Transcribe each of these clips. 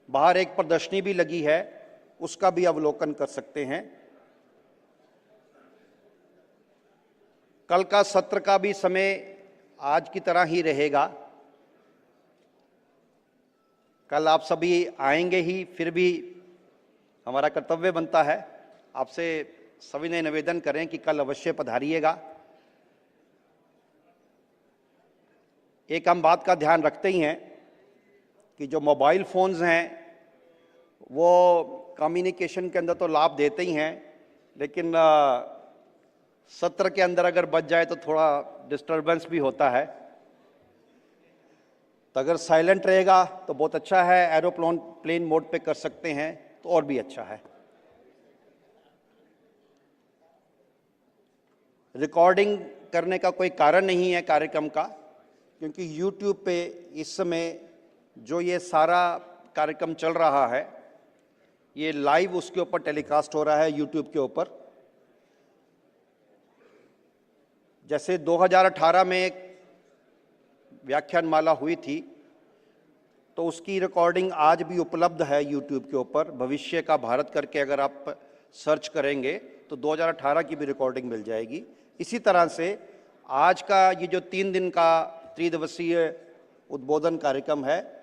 बाहर एक प्रदर्शनी भी लगी है, उसका भी अवलोकन कर सकते हैं। कल का सत्र का भी समय आज की तरह ही रहेगा। कल आप सभी आएंगे ही, फिर भी हमारा कर्तव्य बनता है आपसे सभी ने निवेदन करें कि कल अवश्य पधारिएगा। एक हम बात का ध्यान रखते ही हैं कि जो मोबाइल फ़ोन्स हैं वो कम्युनिकेशन के अंदर तो लाभ देते ही हैं, लेकिन सत्र के अंदर अगर बच जाए तो थोड़ा डिस्टर्बेंस भी होता है। तो अगर साइलेंट रहेगा तो बहुत अच्छा है, एरोप्लेन मोड पे कर सकते हैं तो और भी अच्छा है। रिकॉर्डिंग करने का कोई कारण नहीं है कार्यक्रम का, क्योंकि YouTube पे इस समय जो ये सारा कार्यक्रम चल रहा है ये लाइव उसके ऊपर टेलीकास्ट हो रहा है YouTube के ऊपर। जैसे 2018 में एक व्याख्यानमाला हुई थी तो उसकी रिकॉर्डिंग आज भी उपलब्ध है YouTube के ऊपर। भविष्य का भारत करके अगर आप सर्च करेंगे तो 2018 की भी रिकॉर्डिंग मिल जाएगी। इसी तरह से आज का ये जो 3 दिन का त्रिदिवसीय उद्बोधन कार्यक्रम है,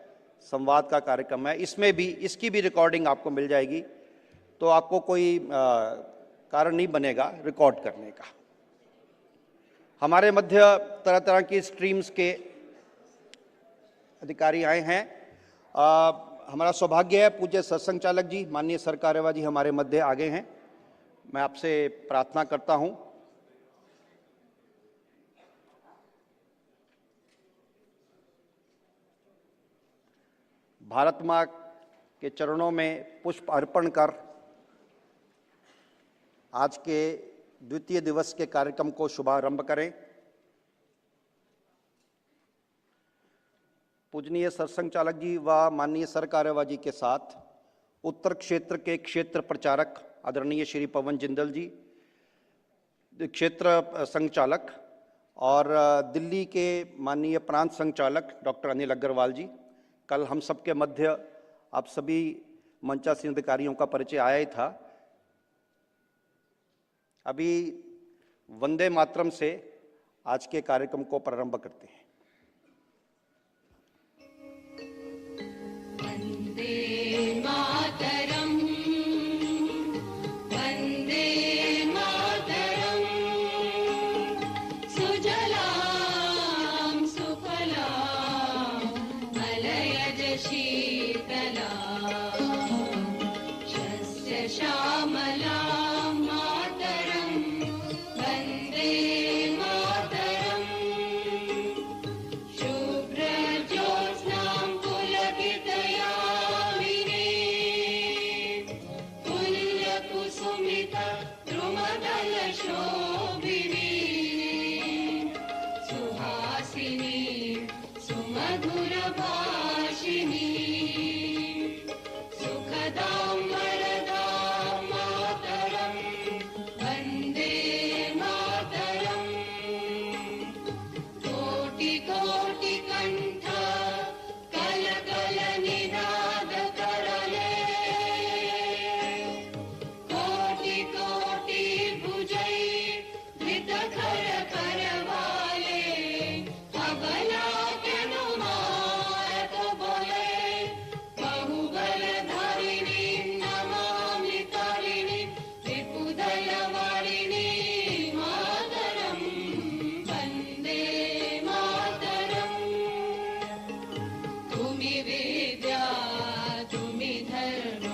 संवाद का कार्यक्रम है, इसमें भी इसकी भी रिकॉर्डिंग आपको मिल जाएगी। तो आपको कोई कारण नहीं बनेगा रिकॉर्ड करने का। हमारे मध्य तरह तरह की स्ट्रीम्स के अधिकारी आए हैं। हमारा सौभाग्य है पूज्य सरसंघचालक जी, माननीय सर कार्यवाह जी हमारे मध्य आ गए हैं। मैं आपसे प्रार्थना करता हूं भारत माँ के चरणों में पुष्प अर्पण कर आज के द्वितीय दिवस के कार्यक्रम को शुभारंभ करें। पूजनीय सरसंघचालक जी व माननीय सर कार्यवाह जी के साथ उत्तर क्षेत्र के क्षेत्र प्रचारक आदरणीय श्री पवन जिंदल जी, क्षेत्र संचालक, और दिल्ली के माननीय प्रांत संचालक डॉक्टर अनिल अग्रवाल जी, कल हम सबके मध्य आप सभी मंचासीन अधिकारियों का परिचय आया ही था। अभी वंदे मातरम से आज के कार्यक्रम को प्रारंभ करते हैं। वंदे मातरम, वंदे मातरम, सुजलां सुफलां मलयज शीतलां शस्य श्यामलां मातरं वंदे मातरं। शुभ्रज्योत्स्नां पुलकितयामिनीं पुल्यकुसुमित द्रुमदलशोभिनीं सुहासिनीं सुमधुरभाषिणीं सुखदां वरदां मातरं वन्दे मातरम्। कोटिकोटिकण्ठ कलकलनिनादकरले कोटिकोटिभुजै धृतकरकरवाले अबलाकेनुमारक बोले बहुबलधारिणीं नमामि तारिणीं त्रिपुदलवारिणीं मातरं वन्दे मातरम्। तुमि विद्या तुमि धर्म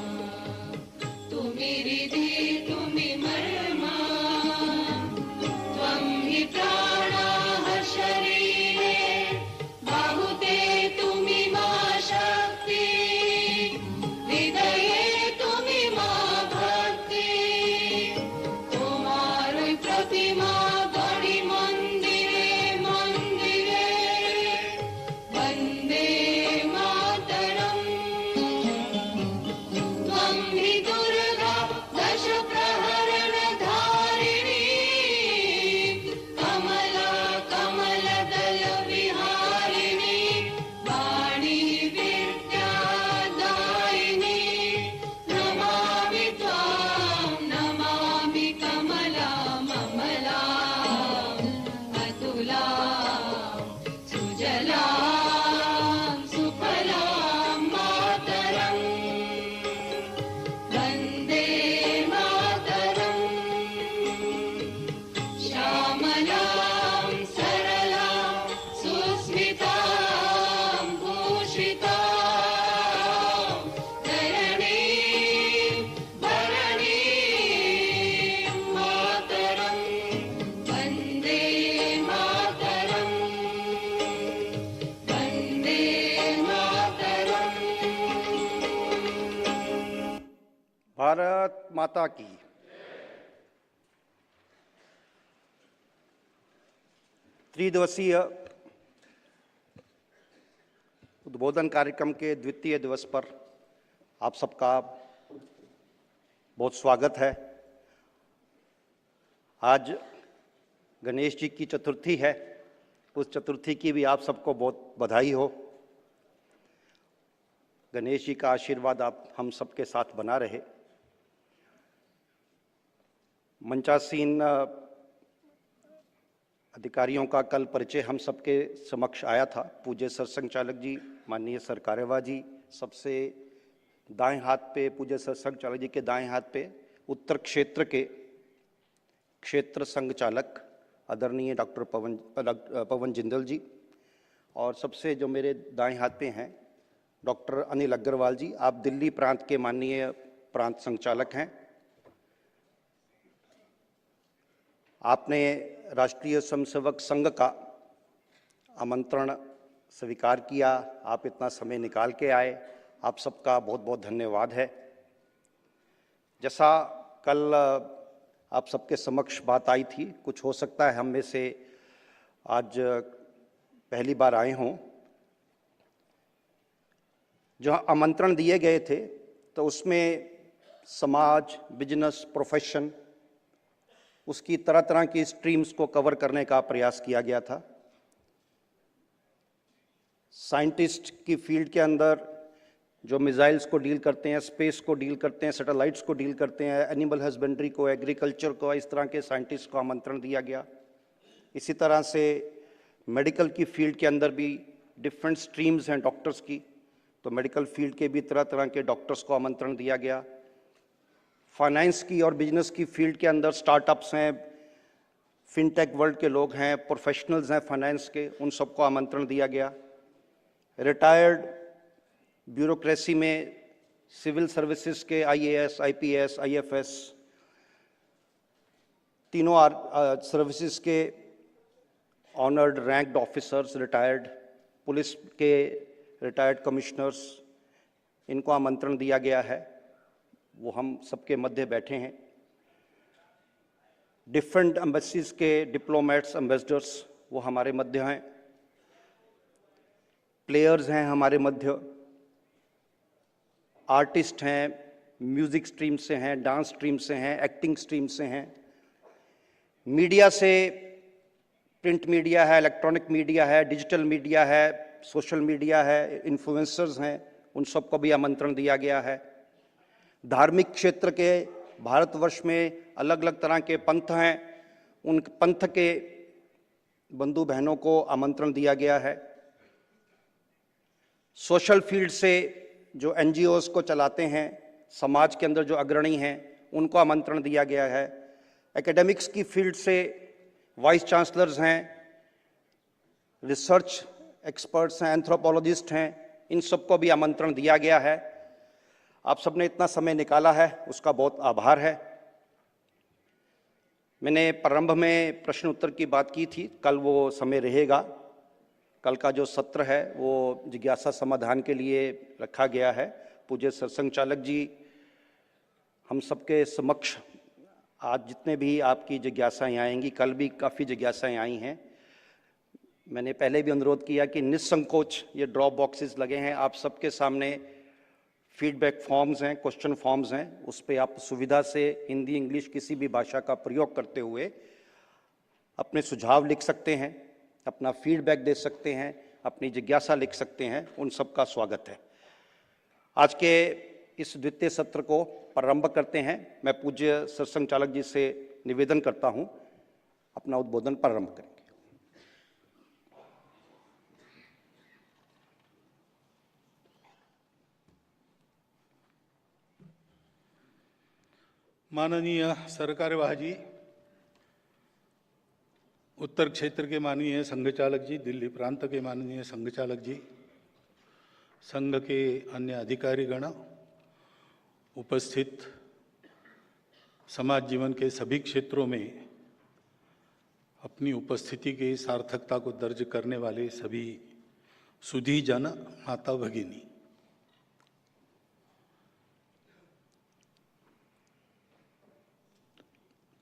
तुमि रिधि तुमि मर्मा त्वं हि प्राणाः शरीरे बाहुते तुमि मा शक्ति हृदये तुमि मा भक्ति तुम्हारी प्रतिमा गढ़ी मंदिरे मंदिरे वन्दे मातरम्। भारत माता की। त्रिदिवसीय उद्बोधन कार्यक्रम के द्वितीय दिवस पर आप सबका बहुत स्वागत है। आज गणेश जी की चतुर्थी है, उस चतुर्थी की भी आप सबको बहुत बधाई हो। गणेश जी का आशीर्वाद आप हम सबके साथ बना रहे। मंचासीन अधिकारियों का कल परिचय हम सबके समक्ष आया था। पूज्य सरसंघ चालक जी, माननीय सर कार्यवाह जी, सबसे दाएं हाथ पे पूज्य सरसंघ चालक जी के दाएं हाथ पे उत्तर क्षेत्र के क्षेत्र संघ चालक आदरणीय डॉक्टर पवन जिंदल जी, और सबसे जो मेरे दाएं हाथ पे हैं डॉक्टर अनिल अग्रवाल जी, आप दिल्ली प्रांत के माननीय प्रांत संचालक हैं। आपने राष्ट्रीय स्वयंसेवक संघ का आमंत्रण स्वीकार किया, आप इतना समय निकाल के आए, आप सबका बहुत बहुत धन्यवाद है। जैसा कल आप सबके समक्ष बात आई थी, कुछ हो सकता है हम में से आज पहली बार आए हों। जो आमंत्रण दिए गए थे तो उसमें समाज, बिजनेस, प्रोफेशन, उसकी तरह तरह की स्ट्रीम्स को कवर करने का प्रयास किया गया था। साइंटिस्ट की फील्ड के अंदर जो मिसाइल्स को डील करते हैं, स्पेस को डील करते हैं, सैटेलाइट्स को डील करते हैं, एनिमल हस्बेंड्री को, एग्रीकल्चर को, इस तरह के साइंटिस्ट को आमंत्रण दिया गया। इसी तरह से मेडिकल की फील्ड के अंदर भी डिफरेंट स्ट्रीम्स हैं डॉक्टर्स की, तो मेडिकल फील्ड के भी तरह तरह के डॉक्टर्स को आमंत्रण दिया गया। फाइनेंस की और बिजनेस की फील्ड के अंदर स्टार्टअप्स हैं, फिनटेक वर्ल्ड के लोग हैं, प्रोफेशनल्स हैं फाइनेंस के, उन सबको आमंत्रण दिया गया। रिटायर्ड ब्यूरोक्रेसी में सिविल सर्विसेज के आईएएस, आईपीएस, आईएफएस, तीनों सर्विसेज के honoured ranked officers, retired police के रिटायर्ड कमिश्नर्स, इनको आमंत्रण दिया गया है। वो हम सबके मध्य बैठे हैं। डिफरेंट एम्बेसीज के डिप्लोमेट्स, एम्बेसडर्स, वो हमारे मध्य हैं। प्लेयर्स हैं हमारे मध्य, आर्टिस्ट हैं, म्यूजिक स्ट्रीम से हैं, डांस स्ट्रीम से हैं, एक्टिंग स्ट्रीम से हैं। मीडिया से प्रिंट मीडिया है, इलेक्ट्रॉनिक मीडिया है, डिजिटल मीडिया है, सोशल मीडिया है, इन्फ्लुएंसर्स हैं, उन सबको भी आमंत्रण दिया गया है। धार्मिक क्षेत्र के भारतवर्ष में अलग अलग तरह के पंथ हैं, उन पंथ के बंधु बहनों को आमंत्रण दिया गया है। सोशल फील्ड से जो एनजीओस को चलाते हैं, समाज के अंदर जो अग्रणी हैं, उनको आमंत्रण दिया गया है। एकेडमिक्स की फील्ड से वाइस चांसलर्स हैं, रिसर्च एक्सपर्ट्स हैं, एंथ्रोपोलॉजिस्ट हैं, इन सबको भी आमंत्रण दिया गया है। आप सबने इतना समय निकाला है, उसका बहुत आभार है। मैंने प्रारंभ में प्रश्न उत्तर की बात की थी, कल वो समय रहेगा। कल का जो सत्र है वो जिज्ञासा समाधान के लिए रखा गया है। पूज्य सरसंघ चालक जी हम सबके समक्ष आज जितने भी आपकी जिज्ञासाएं आएंगी, कल भी काफ़ी जिज्ञासाएं आई हैं। मैंने पहले भी अनुरोध किया कि निसंकोच ये ड्रॉप बॉक्सेस लगे हैं, आप सबके सामने फीडबैक फॉर्म्स हैं, क्वेश्चन फॉर्म्स हैं, उस पर आप सुविधा से हिंदी, इंग्लिश किसी भी भाषा का प्रयोग करते हुए अपने सुझाव लिख सकते हैं, अपना फीडबैक दे सकते हैं, अपनी जिज्ञासा लिख सकते हैं। उन सबका स्वागत है। आज के इस द्वितीय सत्र को प्रारंभ करते हैं। मैं पूज्य सरसंघ चालक जी से निवेदन करता हूं, अपना उद्बोधन प्रारंभ करेंगे। माननीय सरकार्यवाह जी, उत्तर क्षेत्र के माननीय संघ चालक जी, दिल्ली प्रांत के माननीय संघ चालक जी, संघ के अन्य अधिकारीगण, उपस्थित समाज जीवन के सभी क्षेत्रों में अपनी उपस्थिति की सार्थकता को दर्ज करने वाले सभी सुधी जन, माता भगिनी,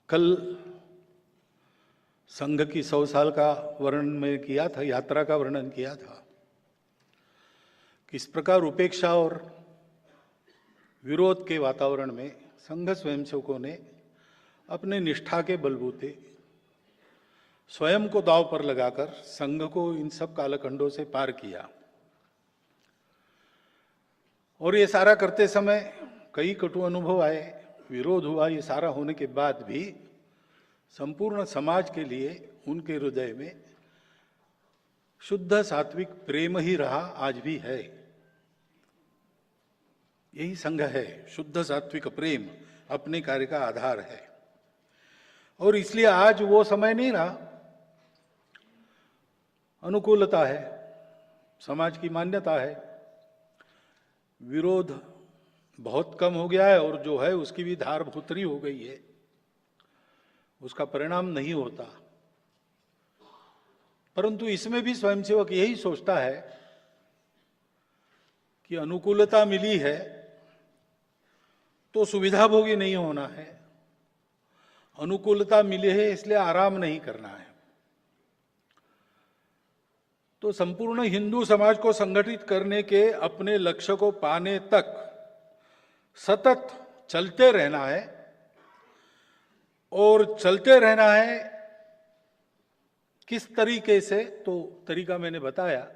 कल संघ की 100 साल का वर्णन में किया था, यात्रा का वर्णन किया था। किस प्रकार उपेक्षा और विरोध के वातावरण में संघ स्वयंसेवकों ने अपने निष्ठा के बलबूते स्वयं को दांव पर लगाकर संघ को इन सब कालखंडों से पार किया। और ये सारा करते समय कई कटु अनुभव आए, विरोध हुआ। ये सारा होने के बाद भी संपूर्ण समाज के लिए उनके हृदय में शुद्ध सात्विक प्रेम ही रहा, आज भी है। यही संघ है, शुद्ध सात्विक प्रेम अपने कार्य का आधार है। और इसलिए आज वो समय नहीं रहा। अनुकूलता है, समाज की मान्यता है, विरोध बहुत कम हो गया है, और जो है उसकी भी धार भूतरी हो गई है, उसका परिणाम नहीं होता। परंतु इसमें भी स्वयंसेवक यही सोचता है कि अनुकूलता मिली है तो सुविधाभोगी नहीं होना है, अनुकूलता मिली है इसलिए आराम नहीं करना है। तो संपूर्ण हिंदू समाज को संगठित करने के अपने लक्ष्य को पाने तक सतत चलते रहना है। और चलते रहना है किस तरीके से, तो तरीका मैंने बताया,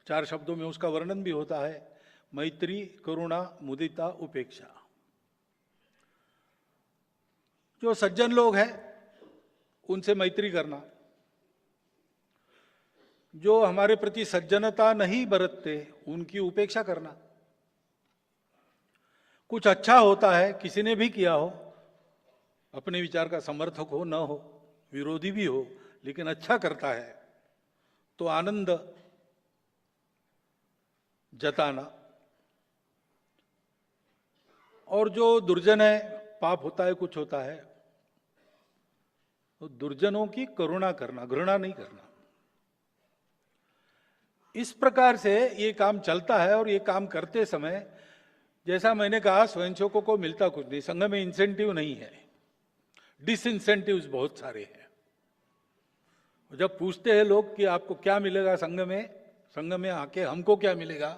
4 शब्दों में उसका वर्णन भी होता है। मैत्री, करुणा, मुदिता, उपेक्षा। जो सज्जन लोग हैं उनसे मैत्री करना, जो हमारे प्रति सज्जनता नहीं बरतते उनकी उपेक्षा करना। कुछ अच्छा होता है, किसी ने भी किया हो, अपने विचार का समर्थक हो न हो, विरोधी भी हो, लेकिन अच्छा करता है तो आनंद जताना। और जो दुर्जन है, पाप होता है, कुछ होता है, तो दुर्जनों की करुणा करना, घृणा नहीं करना। इस प्रकार से ये काम चलता है। और ये काम करते समय, जैसा मैंने कहा, स्वयंसेवकों को मिलता कुछ नहीं, संघ में इंसेंटिव नहीं है, डिसइंसेंटिव्स बहुत सारे हैं। जब पूछते हैं लोग कि आपको क्या मिलेगा संघ में आके हमको क्या मिलेगा,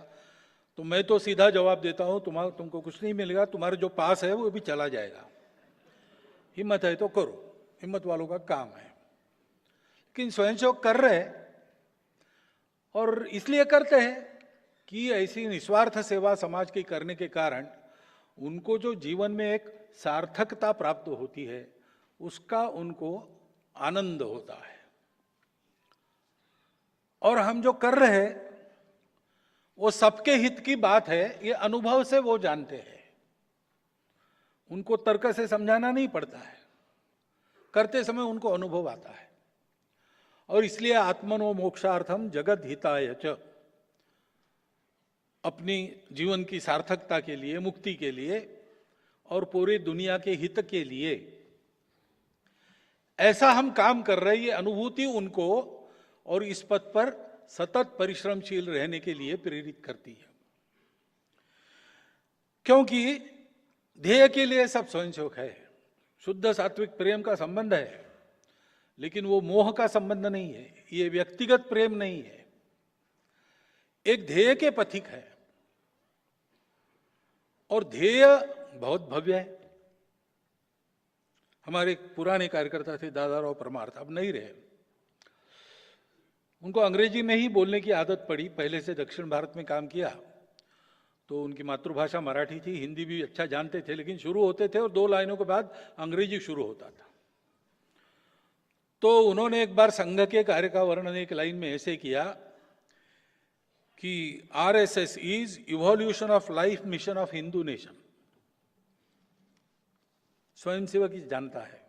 तो मैं तो सीधा जवाब देता हूं, तुमको कुछ नहीं मिलेगा, तुम्हारे जो पास है वो भी चला जाएगा। हिम्मत है तो करो, हिम्मत वालों का काम है। लेकिन स्वयंसेवक कर रहे हैं, और इसलिए करते हैं कि ऐसी निस्वार्थ सेवा समाज की करने के कारण उनको जो जीवन में एक सार्थकता प्राप्त होती है, उसका उनको आनंद होता है। और हम जो कर रहे हैं वो सबके हित की बात है, ये अनुभव से वो जानते हैं। उनको तर्क से समझाना नहीं पड़ता है, करते समय उनको अनुभव आता है। और इसलिए आत्मनो मोक्षार्थम जगत हिताय च, अपनी जीवन की सार्थकता के लिए, मुक्ति के लिए और पूरी दुनिया के हित के लिए ऐसा हम काम कर रहे हैं। ये अनुभूति उनको और इस पथ पर सतत परिश्रमशील रहने के लिए प्रेरित करती है। क्योंकि ध्येय के लिए सब स्वयंसेवक है, शुद्ध सात्विक प्रेम का संबंध है, लेकिन वो मोह का संबंध नहीं है, ये व्यक्तिगत प्रेम नहीं है, एक ध्येय के पथिक है। और ध्येय बहुत भव्य है। हमारे पुराने कार्यकर्ता थे दादाराव परमार्थ, अब नहीं रहे। उनको अंग्रेजी में ही बोलने की आदत पड़ी, पहले से दक्षिण भारत में काम किया, तो उनकी मातृभाषा मराठी थी, हिंदी भी अच्छा जानते थे, लेकिन शुरू होते थे और 2 लाइनों के बाद अंग्रेजी शुरू होता था। तो उन्होंने एक बार संघ के कार्य का वर्णन एक लाइन में ऐसे किया कि RSS is evolution of life mission of Hindu nation. स्वयंसेवक जानता है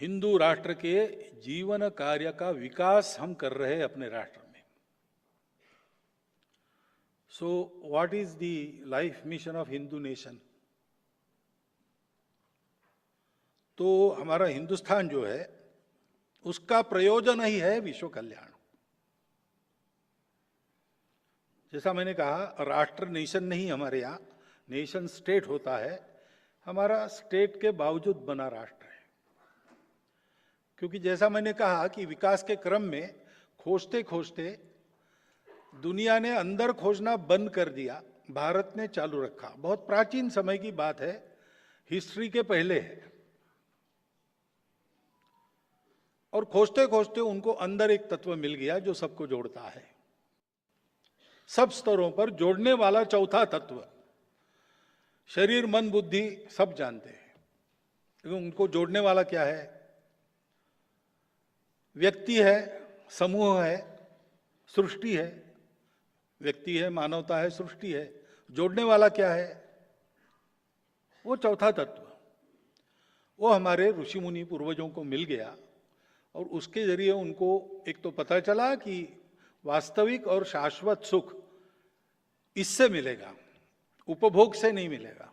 हिंदू राष्ट्र के जीवन कार्य का विकास हम कर रहे हैं अपने राष्ट्र में। So what is the life mission of Hindu nation? तो हमारा हिंदुस्तान जो है उसका प्रयोजन ही है विश्व कल्याण। जैसा मैंने कहा, राष्ट्र नेशन नहीं, हमारे यहाँ नेशन स्टेट होता है हमारा स्टेट के बावजूद बना राष्ट्र है। क्योंकि जैसा मैंने कहा कि विकास के क्रम में खोजते खोजते दुनिया ने अंदर खोजना बंद कर दिया, भारत ने चालू रखा। बहुत प्राचीन समय की बात है, हिस्ट्री के पहले है। और खोजते खोजते उनको अंदर एक तत्व मिल गया जो सबको जोड़ता है, सब स्तरों पर जोड़ने वाला चौथा तत्व। शरीर मन बुद्धि सब जानते हैं, लेकिन उनको जोड़ने वाला क्या है? व्यक्ति है, समूह है, सृष्टि है। व्यक्ति है, मानवता है, सृष्टि है। जोड़ने वाला क्या है? वो चौथा तत्व। वो हमारे ऋषि मुनि पूर्वजों को मिल गया और उसके जरिए उनको एक तो पता चला कि वास्तविक और शाश्वत सुख इससे मिलेगा, उपभोग से नहीं मिलेगा।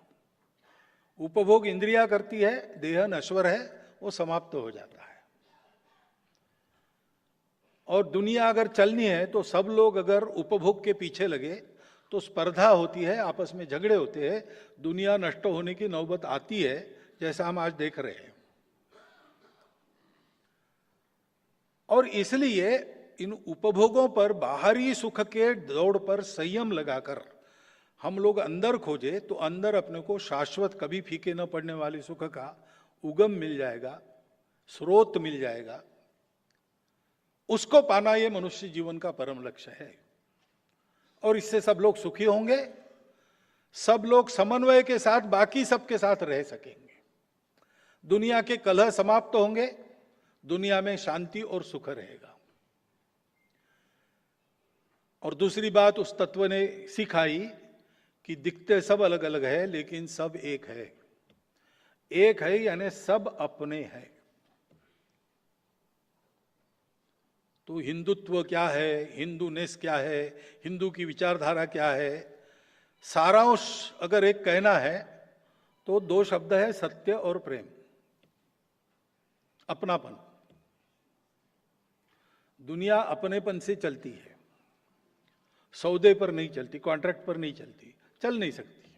उपभोग इंद्रिया करती है, देह नश्वर है, वो समाप्त हो जाता है। और दुनिया अगर चलनी है तो सब लोग अगर उपभोग के पीछे लगे तो स्पर्धा होती है, आपस में झगड़े होते हैं, दुनिया नष्ट होने की नौबत आती है, जैसा हम आज देख रहे हैं। और इसलिए इन उपभोगों पर, बाहरी सुख के दौड़ पर संयम लगाकर हम लोग अंदर खोजे तो अंदर अपने को शाश्वत, कभी फीके न पड़ने वाले सुख का उगम मिल जाएगा, स्रोत मिल जाएगा। उसको पाना ये मनुष्य जीवन का परम लक्ष्य है। और इससे सब लोग सुखी होंगे, सब लोग समन्वय के साथ बाकी सबके साथ रह सकेंगे, दुनिया के कलह समाप्त होंगे, दुनिया में शांति और सुख रहेगा। और दूसरी बात उस तत्व ने सिखाई कि दिखते सब अलग अलग है लेकिन सब एक है। एक है यानी सब अपने हैं। तो हिंदुत्व क्या है, हिंदूनेस क्या है, हिंदू की विचारधारा क्या है, सारांश अगर एक कहना है तो दो शब्द है, सत्य और प्रेम, अपनापन। दुनिया अपनेपन से चलती है, सौदे पर नहीं चलती, कॉन्ट्रैक्ट पर नहीं चलती, चल नहीं सकती।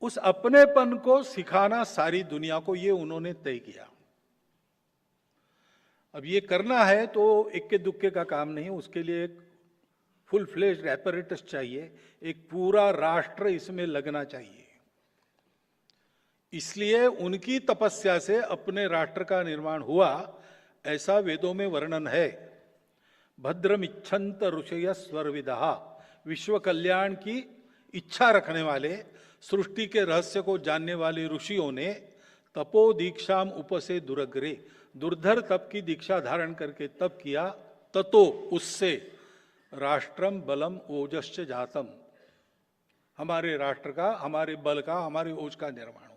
उस अपनेपन को सिखाना सारी दुनिया को, ये उन्होंने तय किया। अब ये करना है तो इक्के दुक्के का काम नहीं, उसके लिए एक फुल फ्लेज्ड एपरेटस चाहिए, एक पूरा राष्ट्र इसमें लगना चाहिए। इसलिए उनकी तपस्या से अपने राष्ट्र का निर्माण हुआ, ऐसा वेदों में वर्णन है। भद्रमिच्छन्त ऋषय स्वरविदः, विश्व कल्याण की इच्छा रखने वाले, सृष्टि के रहस्य को जानने वाले ऋषियों ने तपो दीक्षाम उपसे दुरग्रे, दुर्धर तप की दीक्षा धारण करके तप किया, ततो उससे राष्ट्रम बलम ओजश्च जातम, हमारे राष्ट्र का, हमारे बल का, हमारे ओज का निर्माण हो।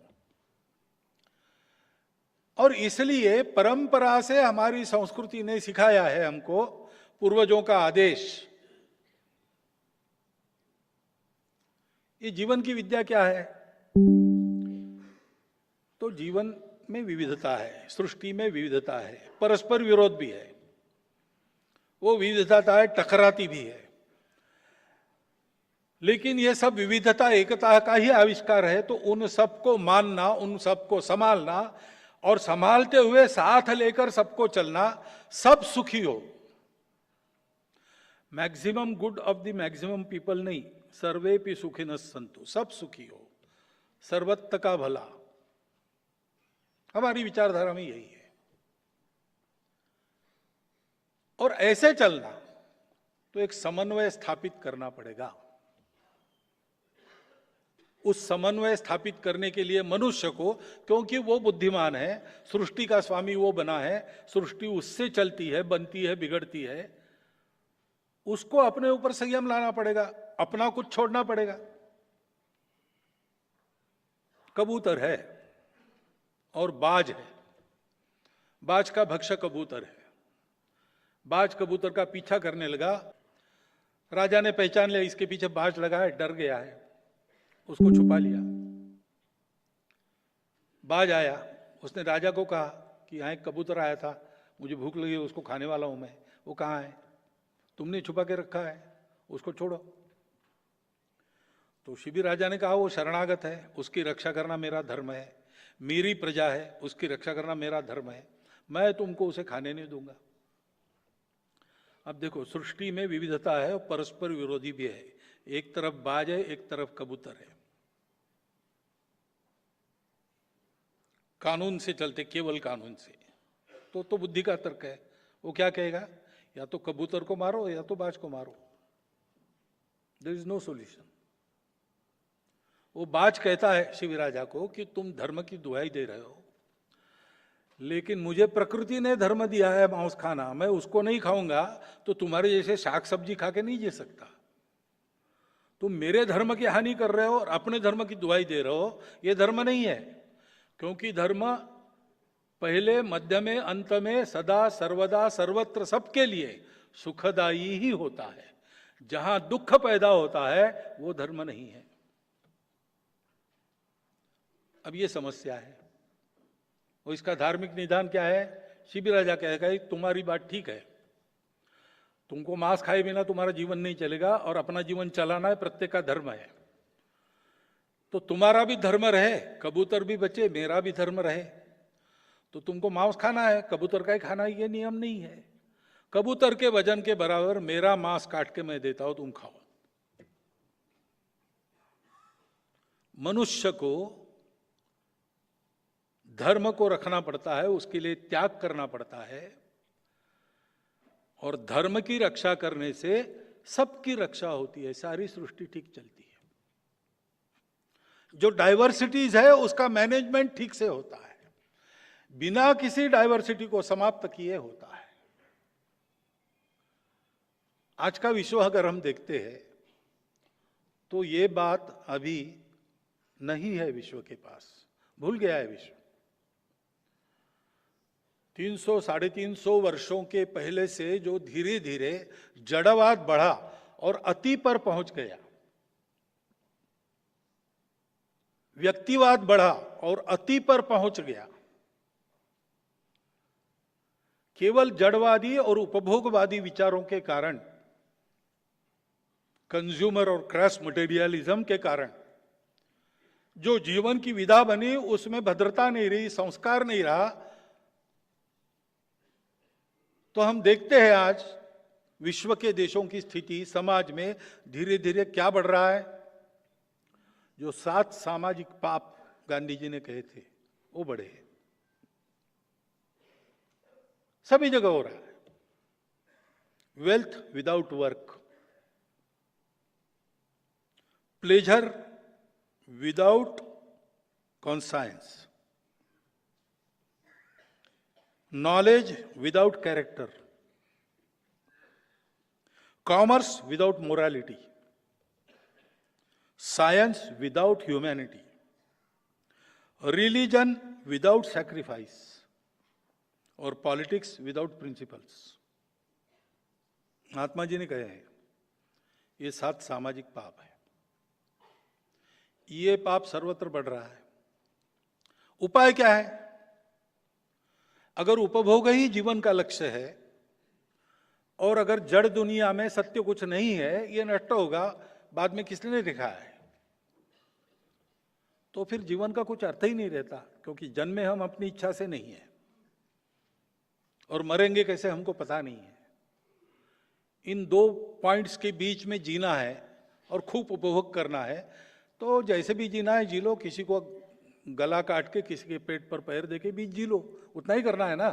और इसलिए परंपरा से हमारी संस्कृति ने सिखाया है हमको, पूर्वजों का आदेश। ये जीवन की विद्या क्या है? तो जीवन में विविधता है, सृष्टि में विविधता है, परस्पर विरोध भी है, वो विविधता है, टकराती भी है। लेकिन ये सब विविधता एकता का ही आविष्कार है। तो उन सबको मानना, उन सबको संभालना और संभालते हुए साथ लेकर सबको चलना, सब सुखी हो। Maximum good of the maximum people नहीं, सर्वे भी सुखिनः सन्तु, सब सुखी हो, सर्वत्र का भला। हमारी विचारधारा में यही है। और ऐसे चलना तो एक समन्वय स्थापित करना पड़ेगा। उस समन्वय स्थापित करने के लिए मनुष्य को, क्योंकि वो बुद्धिमान है, सृष्टि का स्वामी वो बना है, सृष्टि उससे चलती है, बनती है, बिगड़ती है, उसको अपने ऊपर संयम लाना पड़ेगा, अपना कुछ छोड़ना पड़ेगा। कबूतर है और बाज है, बाज का भक्षक कबूतर है। बाज कबूतर का पीछा करने लगा, राजा ने पहचान लिया इसके पीछे बाज लगा है, डर गया है, उसको छुपा लिया। बाज आया, उसने राजा को कहा कि यहाँ एक कबूतर आया था, मुझे भूख लगी, उसको खाने वाला हूं मैं, वो कहाँ है? तुमने छुपा के रखा है, उसको छोड़ो। तो शिबी राजा ने कहा वो शरणागत है, उसकी रक्षा करना मेरा धर्म है, मेरी प्रजा है, उसकी रक्षा करना मेरा धर्म है, मैं तुमको उसे खाने नहीं दूंगा। अब देखो, सृष्टि में विविधता है और परस्पर विरोधी भी है। एक तरफ बाज है, एक तरफ कबूतर है। कानून से चलते, केवल कानून से, तो बुद्धि का तर्क है। वो क्या कहेगा, या तो कबूतर को मारो या तो बाज को मारो, देयर इज नो सॉल्यूशन। वो बाज कहता है शिवी राजा को कि तुम धर्म की दुहाई दे रहे हो, लेकिन मुझे प्रकृति ने धर्म दिया है मांस खाना, मैं उसको नहीं खाऊंगा तो तुम्हारे जैसे शाक सब्जी खा के नहीं जी सकता। तुम मेरे धर्म की हानि कर रहे हो और अपने धर्म की दुहाई दे रहे हो, ये धर्म नहीं है। क्योंकि धर्म पहले, मध्य में, अंत में, सदा सर्वदा सर्वत्र सबके लिए सुखदायी ही होता है। जहां दुख पैदा होता है वो धर्म नहीं है। अब ये समस्या है और इसका धार्मिक निदान क्या है? शिबी राजा कहेगा तुम्हारी बात ठीक है, तुमको मांस खाए बिना तुम्हारा जीवन नहीं चलेगा और अपना जीवन चलाना है, प्रत्येक का धर्म है। तो तुम्हारा भी धर्म रहे, कबूतर भी बचे, मेरा भी धर्म रहे। तो तुमको मांस खाना है, कबूतर का ही खाना है, ये नियम नहीं है। कबूतर के वजन के बराबर मेरा मांस काट के मैं देता हूं, तुम खाओ। मनुष्य को धर्म को रखना पड़ता है, उसके लिए त्याग करना पड़ता है, और धर्म की रक्षा करने से सबकी रक्षा होती है, सारी सृष्टि ठीक चलती है। जो डाइवर्सिटीज है उसका मैनेजमेंट ठीक से होता है, बिना किसी डाइवर्सिटी को समाप्त किए होता है। आज का विश्व अगर हम देखते हैं तो ये बात अभी नहीं है विश्व के पास, भूल गया है विश्व। 300 साढ़े 300 वर्षों के पहले से जो धीरे धीरे जड़वाद बढ़ा और अति पर पहुंच गया, व्यक्तिवाद बढ़ा और अति पर पहुंच गया, केवल जड़वादी और उपभोगवादी विचारों के कारण, कंज्यूमर और क्रैश मटेरियलिज्म के कारण जो जीवन की विधा बनी उसमें भद्रता नहीं रही, संस्कार नहीं रहा। तो हम देखते हैं आज विश्व के देशों की स्थिति, समाज में धीरे धीरे क्या बढ़ रहा है। जो 7 सामाजिक पाप गांधी जी ने कहे थे वो बढ़े हैं, सभी जगह हो रहा है। Wealth without work, pleasure without conscience, knowledge without character, commerce without morality, science without humanity, religion without sacrifice, और politics without principles. Mahatma ji ने कहे हैं ये 7 सामाजिक पाप है। ये पाप सर्वत्र बढ़ रहा है। उपाय क्या है? अगर उपभोग ही जीवन का लक्ष्य है और अगर जड़ दुनिया में सत्य कुछ नहीं है, ये नष्ट होगा, बाद में किसने देखा है, तो फिर जीवन का कुछ अर्थ ही नहीं रहता। क्योंकि जन्मे हम अपनी इच्छा से नहीं है और मरेंगे कैसे हमको पता नहीं है। इन 2 पॉइंट्स के बीच में जीना है और खूब उपभोग करना है, तो जैसे भी जीना है जी लो। किसी को गला काट के किसी के पेट पर पैर देके भी जी लो, उतना ही करना है ना।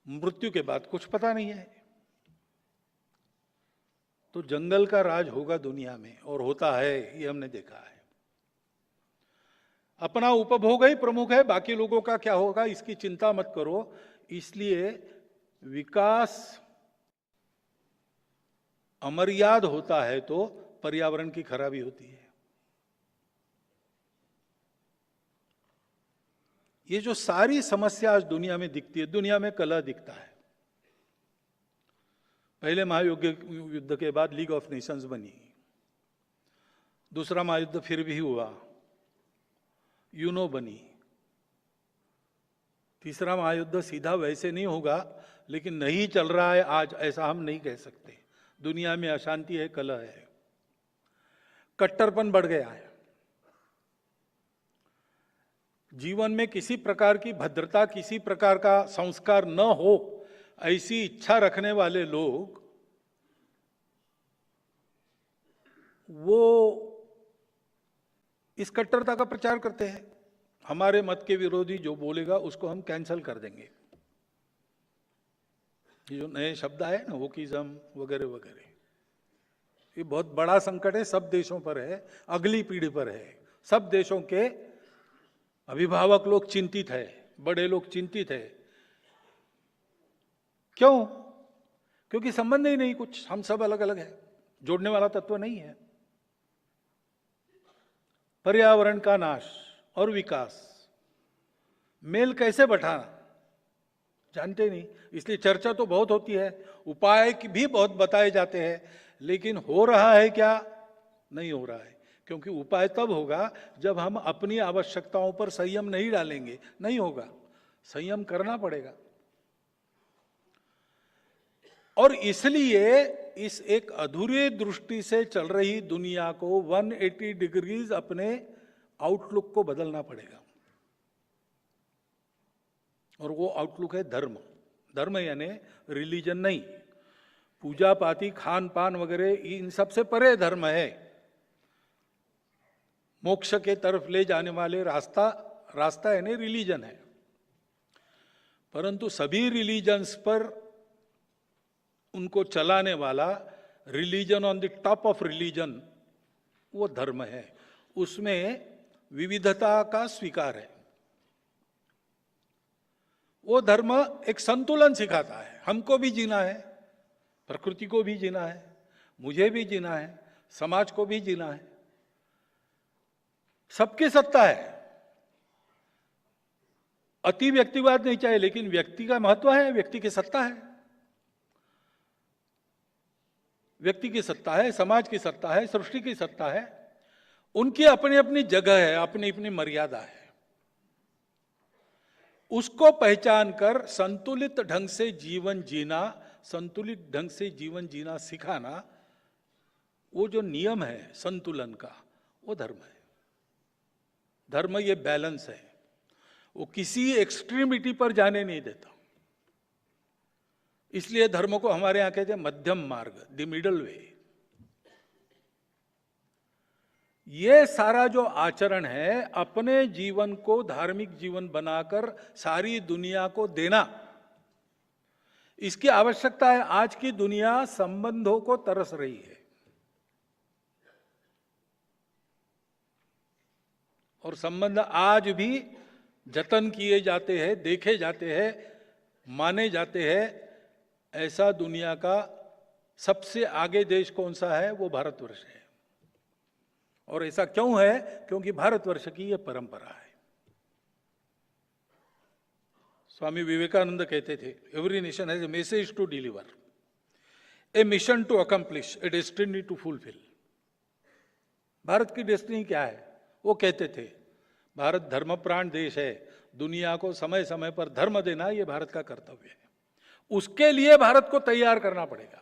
मृत्यु के बाद कुछ पता नहीं है। तो जंगल का राज होगा दुनिया में, और होता है, ये हमने देखा है। अपना उपभोग ही प्रमुख है, बाकी लोगों का क्या होगा इसकी चिंता मत करो। इसलिए विकास अमर्याद होता है तो पर्यावरण की खराबी होती है। ये जो सारी समस्या आज दुनिया में दिखती है, दुनिया में कलह दिखता है। पहले महायुद्ध के बाद लीग ऑफ नेशंस बनी, दूसरा महायुद्ध फिर भी हुआ, यूनो बनी, तीसरा महायुद्ध सीधा वैसे नहीं होगा, लेकिन नहीं चल रहा है आज, ऐसा हम नहीं कह सकते। दुनिया में अशांति है, कलह है। कट्टरपन बढ़ गया है। जीवन में किसी प्रकार की भद्रता, किसी प्रकार का संस्कार न हो, ऐसी इच्छा रखने वाले लोग वो इस कट्टरता का प्रचार करते हैं। हमारे मत के विरोधी जो बोलेगा उसको हम कैंसल कर देंगे। ये जो नए शब्द आए ना, वोकिज्म वगैरह वगैरह, ये बहुत बड़ा संकट है, सब देशों पर है, अगली पीढ़ी पर है। सब देशों के अभिभावक लोग चिंतित है, बड़े लोग चिंतित है। क्यों? क्योंकि संबंध ही नहीं कुछ, हम सब अलग अलग है, जोड़ने वाला तत्व नहीं है। पर्यावरण का नाश और विकास, मेल कैसे बैठाना जानते नहीं, इसलिए चर्चा तो बहुत होती है, उपाय भी बहुत बताए जाते हैं, लेकिन हो रहा है क्या? नहीं हो रहा है। क्योंकि उपाय तब होगा जब हम अपनी आवश्यकताओं पर संयम नहीं डालेंगे, नहीं होगा, संयम करना पड़ेगा। और इसलिए इस एक अधूरी दृष्टि से चल रही दुनिया को 180 डिग्रीज अपने आउटलुक को बदलना पड़ेगा। और वो आउटलुक है धर्म। धर्म यानी रिलीजन नहीं, पूजा पाती, खान पान वगैरह, इन सबसे परे धर्म है। मोक्ष के तरफ ले जाने वाले रास्ता यानी रिलीजन है। परंतु सभी रिलीजन्स पर उनको चलाने वाला, religion on the top of religion, वो धर्म है। उसमें विविधता का स्वीकार है। वो धर्म एक संतुलन सिखाता है। हमको भी जीना है, प्रकृति को भी जीना है, मुझे भी जीना है, समाज को भी जीना है। सबकी सत्ता है, अति व्यक्तिवाद नहीं चाहिए, लेकिन व्यक्ति का महत्व है, व्यक्ति की सत्ता है, व्यक्ति की सत्ता है, समाज की सत्ता है, सृष्टि की सत्ता है। उनकी अपनी अपनी जगह है, अपनी अपनी मर्यादा है। उसको पहचान कर संतुलित ढंग से जीवन जीना, संतुलित ढंग से जीवन जीना सिखाना, वो जो नियम है संतुलन का, वो धर्म है। धर्म ये बैलेंस है, वो किसी एक्सट्रीमिटी पर जाने नहीं देता। इसलिए धर्म को हमारे यहां कहते हैं मध्यम मार्ग, द मिडल वे। ये सारा जो आचरण है, अपने जीवन को धार्मिक जीवन बनाकर सारी दुनिया को देना, इसकी आवश्यकता है। आज की दुनिया संबंधों को तरस रही है, और संबंध आज भी जतन किए जाते हैं, देखे जाते हैं, माने जाते हैं। ऐसा दुनिया का सबसे आगे देश कौन सा है? वो भारतवर्ष है। और ऐसा क्यों है? क्योंकि भारतवर्ष की यह परंपरा है। स्वामी विवेकानंद कहते थे, every nation has a message to deliver, a mission to accomplish, a destiny to fulfil. Bharat की डेस्टिनी क्या है? वो कहते थे, भारत धर्मप्राण देश है, दुनिया को समय समय पर धर्म देना ये भारत का कर्तव्य है। उसके लिए भारत को तैयार करना पड़ेगा,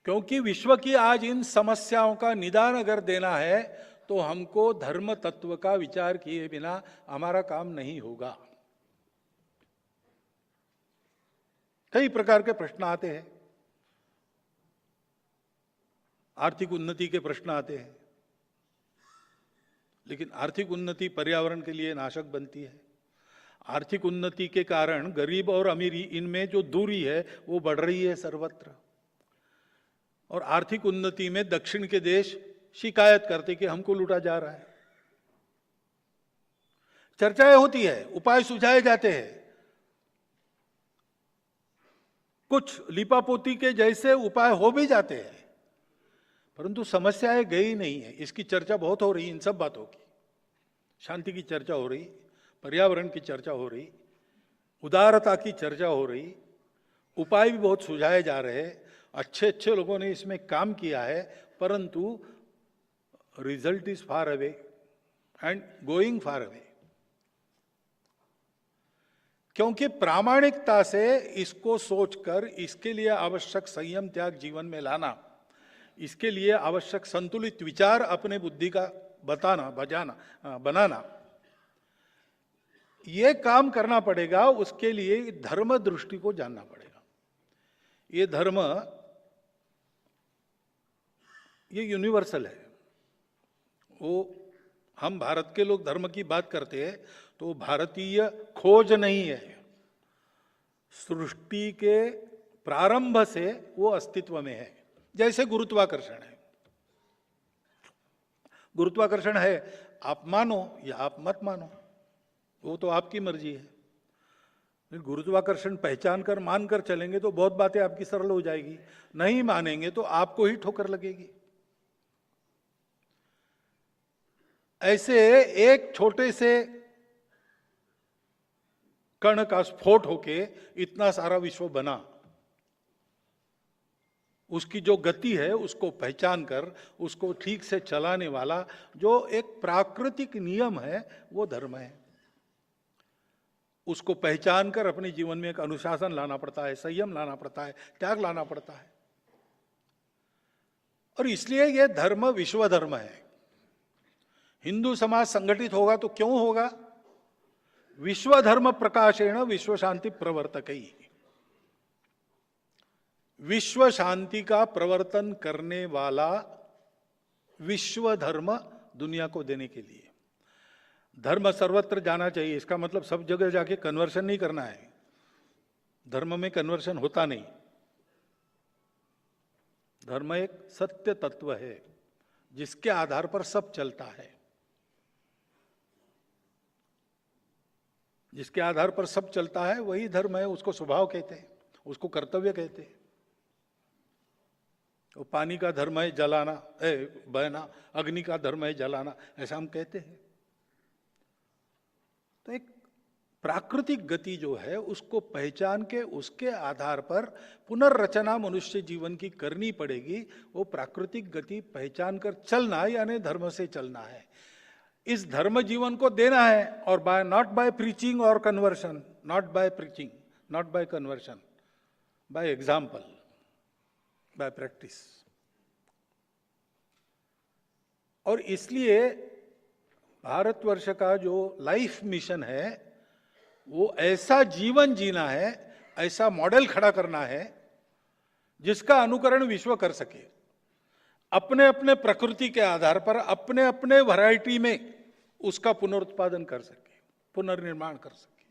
क्योंकि विश्व की आज इन समस्याओं का निदान अगर देना है तो हमको धर्म तत्व का विचार किए बिना हमारा काम नहीं होगा। कई प्रकार के प्रश्न आते हैं, आर्थिक उन्नति के प्रश्न आते हैं, लेकिन आर्थिक उन्नति पर्यावरण के लिए नाशक बनती है। आर्थिक उन्नति के कारण गरीब और अमीरी, इनमें जो दूरी है वो बढ़ रही है सर्वत्र। और आर्थिक उन्नति में दक्षिण के देश शिकायत करते कि हमको लूटा जा रहा है। चर्चाएं होती है, उपाय सुझाए जाते हैं, कुछ लिपापोती के जैसे उपाय हो भी जाते हैं, परंतु समस्याएं गई नहीं है। इसकी चर्चा बहुत हो रही, इन सब बातों की, शांति की चर्चा हो रही, पर्यावरण की चर्चा हो रही, उदारता की चर्चा हो रही, उपाय भी बहुत सुझाए जा रहे हैं, अच्छे अच्छे लोगों ने इसमें काम किया है, परंतु result is far away and going far away. क्योंकि प्रामाणिकता से इसको सोचकर इसके लिए आवश्यक संयम त्याग जीवन में लाना, इसके लिए आवश्यक संतुलित विचार अपने बुद्धि का बनाना, ये काम करना पड़ेगा। उसके लिए धर्म दृष्टि को जानना पड़ेगा। ये धर्म, ये यूनिवर्सल है। वो हम भारत के लोग धर्म की बात करते हैं तो भारतीय खोज नहीं है, सृष्टि के प्रारंभ से वो अस्तित्व में है। जैसे गुरुत्वाकर्षण है, गुरुत्वाकर्षण है, आप मानो या आप मत मानो, वो तो आपकी मर्जी है। गुरुत्वाकर्षण पहचान कर मान कर चलेंगे तो बहुत बातें आपकी सरल हो जाएगी, नहीं मानेंगे तो आपको ही ठोकर लगेगी। ऐसे एक छोटे से कण का स्फोट होके इतना सारा विश्व बना। उसकी जो गति है उसको पहचान कर उसको ठीक से चलाने वाला जो एक प्राकृतिक नियम है वो धर्म है। उसको पहचान कर अपने जीवन में एक अनुशासन लाना पड़ता है, संयम लाना पड़ता है, त्याग लाना पड़ता है। और इसलिए यह धर्म विश्व धर्म है। हिंदू समाज संगठित होगा तो क्यों होगा? विश्व धर्म प्रकाशेण विश्व शांति प्रवर्तकई। विश्व शांति का प्रवर्तन करने वाला विश्व धर्म दुनिया को देने के लिए। धर्म सर्वत्र जाना चाहिए, इसका मतलब सब जगह जाके कन्वर्शन नहीं करना है। धर्म में कन्वर्शन होता नहीं। धर्म एक सत्य तत्व है जिसके आधार पर सब चलता है। जिसके आधार पर सब चलता है वही धर्म है। उसको स्वभाव कहते हैं, उसको कर्तव्य कहते हैं। वो पानी का धर्म है जलाना, बहना, अग्नि का धर्म है जलाना, ऐसा हम कहते हैं। तो एक प्राकृतिक गति जो है उसको पहचान के उसके आधार पर पुनर्रचना मनुष्य जीवन की करनी पड़ेगी। वो प्राकृतिक गति पहचान कर चलना यानी धर्म से चलना है। इस धर्म जीवन को देना है, और बाय नॉट बाय प्रीचिंग और conversion, not by preaching, not by conversion, by example, by practice. और इसलिए भारतवर्ष का जो लाइफ मिशन है वो ऐसा जीवन जीना है, ऐसा मॉडल खड़ा करना है जिसका अनुकरण विश्व कर सके, अपने अपने प्रकृति के आधार पर अपने अपने वैरायटी में उसका पुनरुत्पादन कर सके, पुनर्निर्माण कर सके।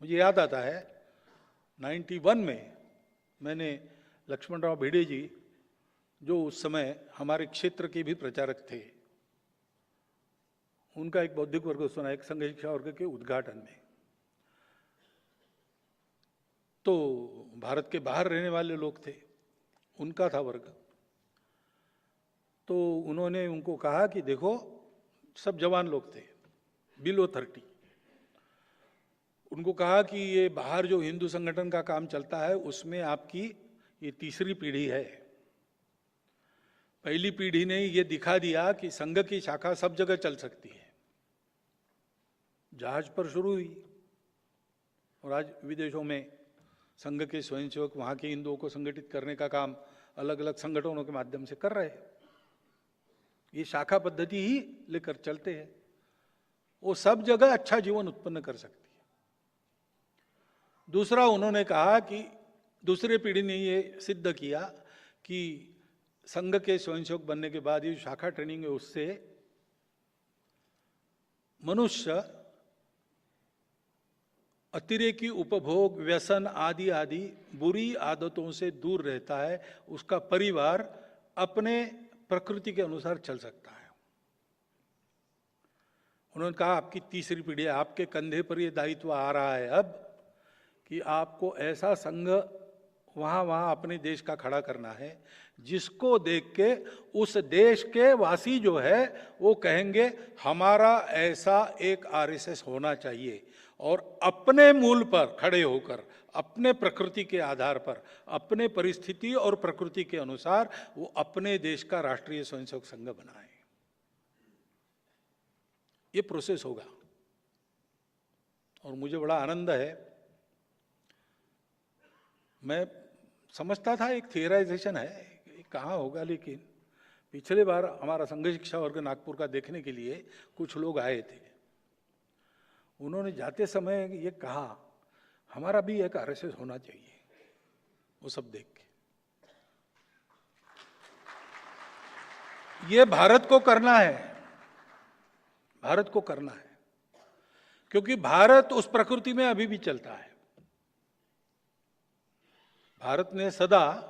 मुझे याद आता है 91 में मैंने लक्ष्मणराव भिड़े जी, जो उस समय हमारे क्षेत्र के भी प्रचारक थे, उनका एक बौद्धिक वर्ग सुना, एक संघ शिक्षा वर्ग के उद्घाटन में। तो भारत के बाहर रहने वाले लोग थे, उनका था वर्ग। तो उन्होंने उनको कहा कि देखो, सब जवान लोग थे, बिलो 30। उनको कहा कि ये बाहर जो हिंदू संगठन का काम चलता है उसमें आपकी ये तीसरी पीढ़ी है। पहली पीढ़ी ने ये दिखा दिया कि संघ की शाखा सब जगह चल सकती है। जहाज पर शुरू हुई और आज विदेशों में संघ के स्वयंसेवक वहां के हिंदुओं को संगठित करने का काम अलग अलग संगठनों के माध्यम से कर रहे हैं। ये शाखा पद्धति ही लेकर चलते हैं, वो सब जगह अच्छा जीवन उत्पन्न कर सकती है। दूसरा, उन्होंने कहा कि दूसरे पीढ़ी ने ये सिद्ध किया कि संघ के स्वयंसेवक बनने के बाद ये शाखा ट्रेनिंग है उससे मनुष्य अतिरेकी उपभोग, व्यसन आदि आदि बुरी आदतों से दूर रहता है। उसका परिवार अपने प्रकृति के अनुसार चल सकता है। उन्होंने कहा आपकी तीसरी पीढ़ी है, आपके कंधे पर यह दायित्व आ रहा है अब कि आपको ऐसा संघ वहां अपने देश का खड़ा करना है जिसको देख के उस देश के वासी जो है वो कहेंगे हमारा ऐसा एक आरएसएस होना चाहिए, और अपने मूल पर खड़े होकर अपने प्रकृति के आधार पर अपने परिस्थिति और प्रकृति के अनुसार वो अपने देश का राष्ट्रीय स्वयंसेवक संघ बनाए। ये प्रोसेस होगा और मुझे बड़ा आनंद है। मैं समझता था एक थियराइजेशन है, ये कहाँ होगा, लेकिन पिछले बार हमारा संघ शिक्षा वर्ग नागपुर का देखने के लिए कुछ लोग आए थे। उन्होंने जाते समय ये कहा हमारा भी एक आरएसएस होना चाहिए। वो सब देख के ये भारत को करना है, भारत को करना है, क्योंकि भारत उस प्रकृति में अभी भी चलता है। भारत ने सदा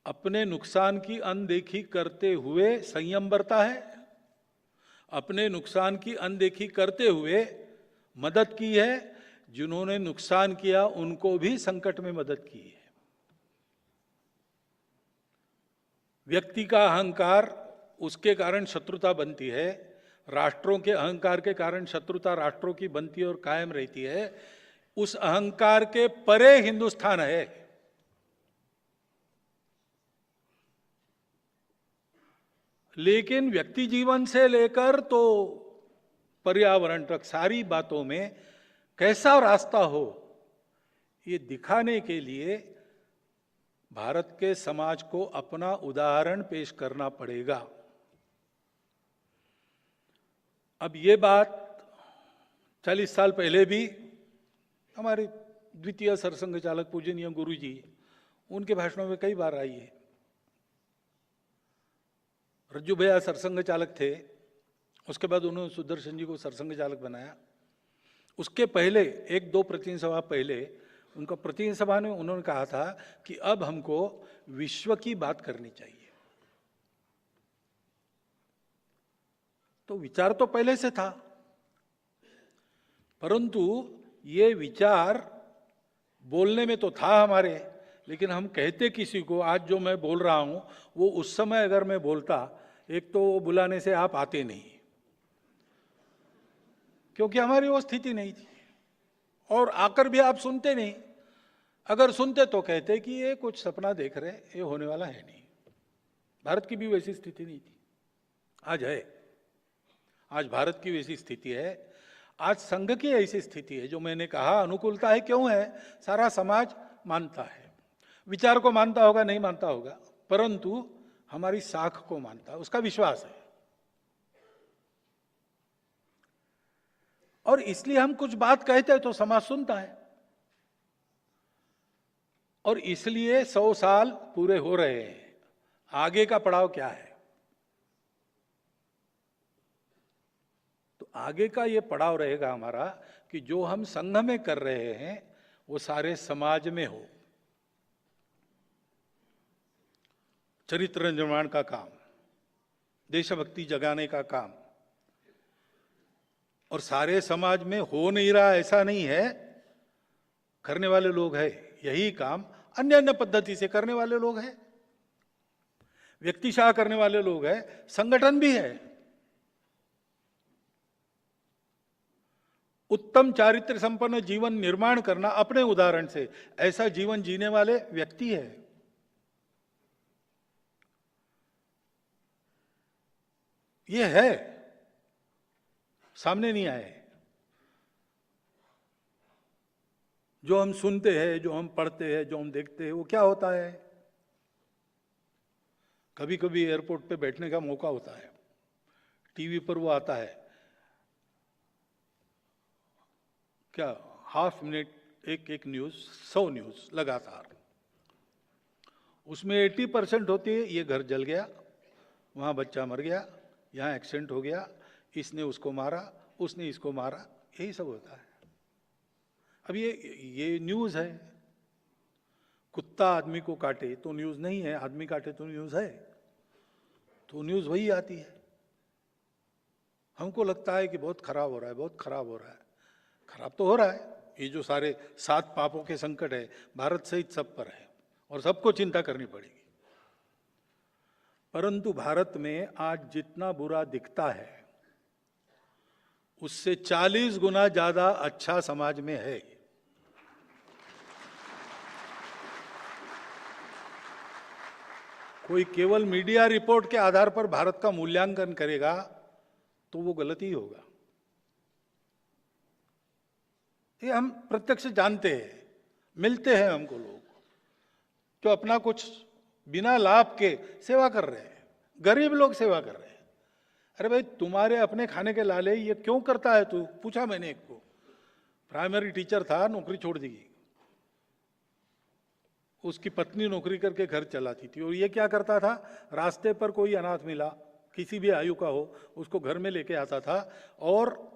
अपने नुकसान की अनदेखी करते हुए संयम बरता है, अपने नुकसान की अनदेखी करते हुए मदद की है, जिन्होंने नुकसान किया उनको भी संकट में मदद की है। व्यक्ति का अहंकार, उसके कारण शत्रुता बनती है, राष्ट्रों के अहंकार के कारण शत्रुता राष्ट्रों की बनती और कायम रहती है। उस अहंकार के परे हिंदुस्तान है। लेकिन व्यक्ति जीवन से लेकर तो पर्यावरण तक सारी बातों में कैसा रास्ता हो, ये दिखाने के लिए भारत के समाज को अपना उदाहरण पेश करना पड़ेगा। अब ये बात 40 साल पहले भी हमारे द्वितीय सरसंघ चालक पूजनीय गुरु जी, उनके भाषणों में कई बार आई है। रज्जू भैया सरसंघ चालक थे, उसके बाद उन्होंने सुदर्शन जी को सरसंघ चालक बनाया। उसके पहले 1-2 प्रतिनिधि सभा पहले उनका प्रतिनिधि सभा में उन्होंने कहा था कि अब हमको विश्व की बात करनी चाहिए। तो विचार तो पहले से था, परंतु ये विचार बोलने में तो था हमारे, लेकिन हम कहते किसी को, आज जो मैं बोल रहा हूं वो उस समय अगर मैं बोलता, एक तो बुलाने से आप आते नहीं, क्योंकि हमारी वो स्थिति नहीं थी, और आकर भी आप सुनते नहीं। अगर सुनते तो कहते कि ये कुछ सपना देख रहे, ये होने वाला है नहीं। भारत की भी वैसी स्थिति नहीं थी, आज है। आज भारत की वैसी स्थिति है, आज संघ की ऐसी स्थिति है। जो मैंने कहा अनुकूलता है, क्यों है? सारा समाज मानता है, विचार को मानता होगा, नहीं मानता होगा, परंतु हमारी साख को मानता है, उसका विश्वास है। और इसलिए हम कुछ बात कहते हैं तो समाज सुनता है, और इसलिए 100 साल पूरे हो रहे हैं। आगे का पड़ाव क्या है? तो आगे का ये पड़ाव रहेगा हमारा कि जो हम संघ में कर रहे हैं वो सारे समाज में हो। चरित्र निर्माण का काम, देशभक्ति जगाने का काम, और सारे समाज में हो नहीं रहा ऐसा नहीं है, करने वाले लोग हैं। यही काम अन्य अन्य पद्धति से करने वाले लोग हैं, व्यक्तिशाह करने वाले लोग हैं, संगठन भी है। उत्तम चारित्र संपन्न जीवन निर्माण करना अपने उदाहरण से, ऐसा जीवन जीने वाले व्यक्ति है। ये है, सामने नहीं आए। जो हम सुनते हैं, जो हम पढ़ते हैं, जो हम देखते हैं, वो क्या होता है? कभी कभी एयरपोर्ट पे बैठने का मौका होता है, टीवी पर वो आता है, क्या हाफ मिनट एक न्यूज, 100 न्यूज लगातार। उसमें 80% होती है ये घर जल गया, वहां बच्चा मर गया, यहाँ एक्सीडेंट हो गया, इसने उसको मारा, उसने इसको मारा, यही सब होता है। अब ये न्यूज है। कुत्ता आदमी को काटे तो न्यूज नहीं है, आदमी काटे तो न्यूज है। तो न्यूज वही आती है। हमको लगता है कि बहुत खराब हो रहा है, बहुत खराब हो रहा है। खराब तो हो रहा है। ये जो सारे 7 पापों के संकट है, भारत सहित सब पर है, और सबको चिंता करनी पड़ेगी। परंतु भारत में आज जितना बुरा दिखता है, उससे 40 गुना ज्यादा अच्छा समाज में है। कोई केवल मीडिया रिपोर्ट के आधार पर भारत का मूल्यांकन करेगा तो वो गलत ही होगा। ये हम प्रत्यक्ष जानते हैं, मिलते हैं हमको लोग, जो अपना कुछ बिना लाभ के सेवा कर रहे हैं, गरीब लोग सेवा कर रहे हैं। अरे भाई, तुम्हारे अपने खाने के लाले ये क्यों करता है तू? पूछा मैंने एक को, प्राइमरी टीचर था, नौकरी छोड़ दी, उसकी पत्नी नौकरी करके घर चलाती थी, और ये क्या करता था, रास्ते पर कोई अनाथ मिला, किसी भी आयु का हो, उसको घर में लेके आता था, और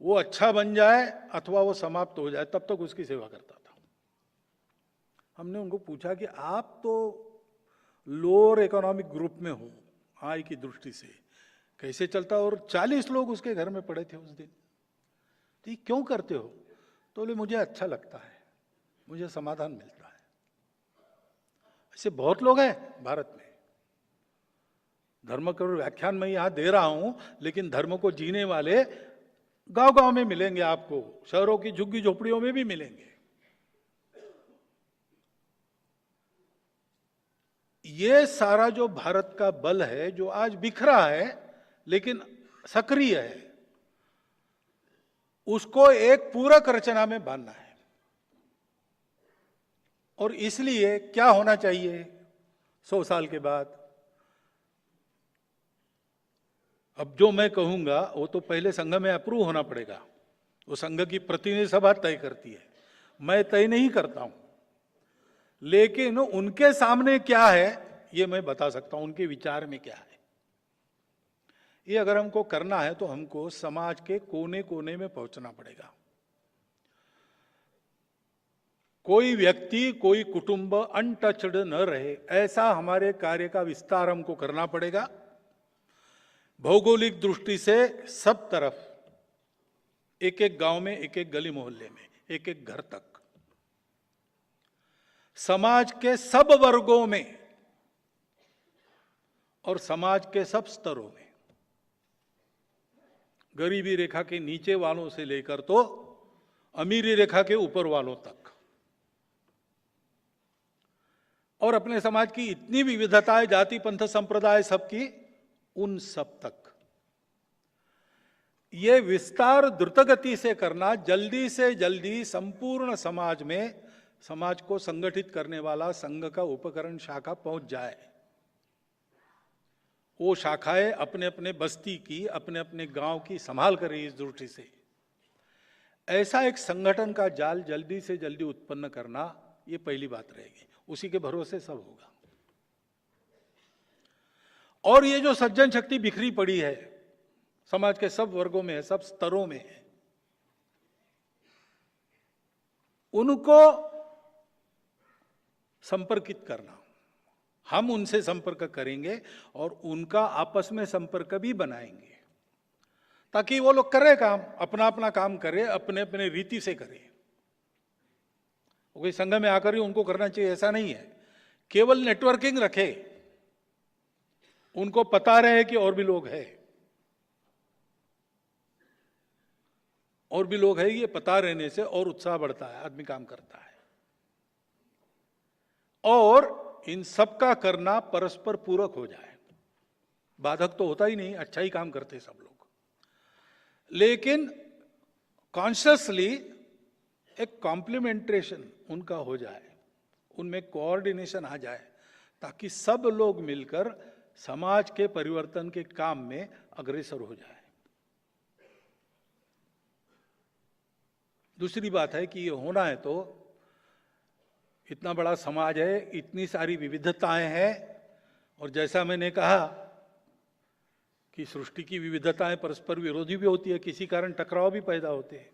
वो अच्छा बन जाए अथवा वो समाप्त हो जाए तब तक उसकी सेवा करता था। हमने उनको पूछा कि आप तो लोअर इकोनॉमिक ग्रुप में हो, आय की दृष्टि से कैसे चलता? और 40 लोग उसके घर में पड़े थे उस दिन। तो ये क्यों करते हो? तो बोले मुझे अच्छा लगता है, मुझे समाधान मिलता है। ऐसे बहुत लोग हैं भारत में। धर्म का व्याख्यान मैं यहां दे रहा हूं, लेकिन धर्म को जीने वाले गांव गांव में मिलेंगे आपको, शहरों की झुग्गी झोपड़ियों में भी मिलेंगे। ये सारा जो भारत का बल है, जो आज बिखरा है लेकिन सक्रिय है, उसको एक पूरक रचना में बांधना है। और इसलिए क्या होना चाहिए 100 साल के बाद? अब जो मैं कहूंगा वो तो पहले संघ में अप्रूव होना पड़ेगा, वो संघ की प्रतिनिधि सभा तय करती है, मैं तय नहीं करता हूं। लेकिन उनके सामने क्या है ये मैं बता सकता हूं, उनके विचार में क्या है। ये अगर हमको करना है तो हमको समाज के कोने कोने में पहुंचना पड़ेगा। कोई व्यक्ति, कोई कुटुंब अनटच्ड न रहे, ऐसा हमारे कार्य का विस्तार हमको करना पड़ेगा। भौगोलिक दृष्टि से सब तरफ, एक एक गांव में, एक एक गली मोहल्ले में, एक एक घर तक, समाज के सब वर्गों में और समाज के सब स्तरों में, गरीबी रेखा के नीचे वालों से लेकर तो अमीरी रेखा के ऊपर वालों तक, और अपने समाज की इतनी विविधताएं, जाति पंथ संप्रदाय सबकी, उन सब तक ये विस्तार द्रुतगति से करना, जल्दी से जल्दी संपूर्ण समाज में समाज को संगठित करने वाला संघ का उपकरण शाखा पहुंच जाए। वो शाखाएं अपने अपने बस्ती की, अपने अपने गांव की संभाल करें। इस दृष्टि से ऐसा एक संगठन का जाल जल्दी से जल्दी उत्पन्न करना, ये पहली बात रहेगी। उसी के भरोसे सब होगा। और ये जो सज्जन शक्ति बिखरी पड़ी है, समाज के सब वर्गों में है, सब स्तरों में है, उनको संपर्कित करना, हम उनसे संपर्क करेंगे और उनका आपस में संपर्क भी बनाएंगे, ताकि वो लोग करें काम, अपना अपना काम करें, अपने अपने रीति से करें। कोई संघ में आकर ही उनको करना चाहिए ऐसा नहीं है। केवल नेटवर्किंग रखे, उनको पता रहे कि और भी लोग हैं, और भी लोग हैं। ये पता रहने से और उत्साह बढ़ता है, आदमी काम करता है। और इन सब का करना परस्पर पूरक हो जाए। बाधक तो होता ही नहीं, अच्छा ही काम करते सब लोग, लेकिन कॉन्शियसली एक कॉम्प्लीमेंटेशन उनका हो जाए, उनमें कोऑर्डिनेशन आ जाए, ताकि सब लोग मिलकर समाज के परिवर्तन के काम में अग्रसर हो जाए। दूसरी बात है कि ये होना है तो इतना बड़ा समाज है, इतनी सारी विविधताएं हैं, और जैसा मैंने कहा कि सृष्टि की विविधताएं परस्पर विरोधी भी होती है, किसी कारण टकराव भी पैदा होते हैं।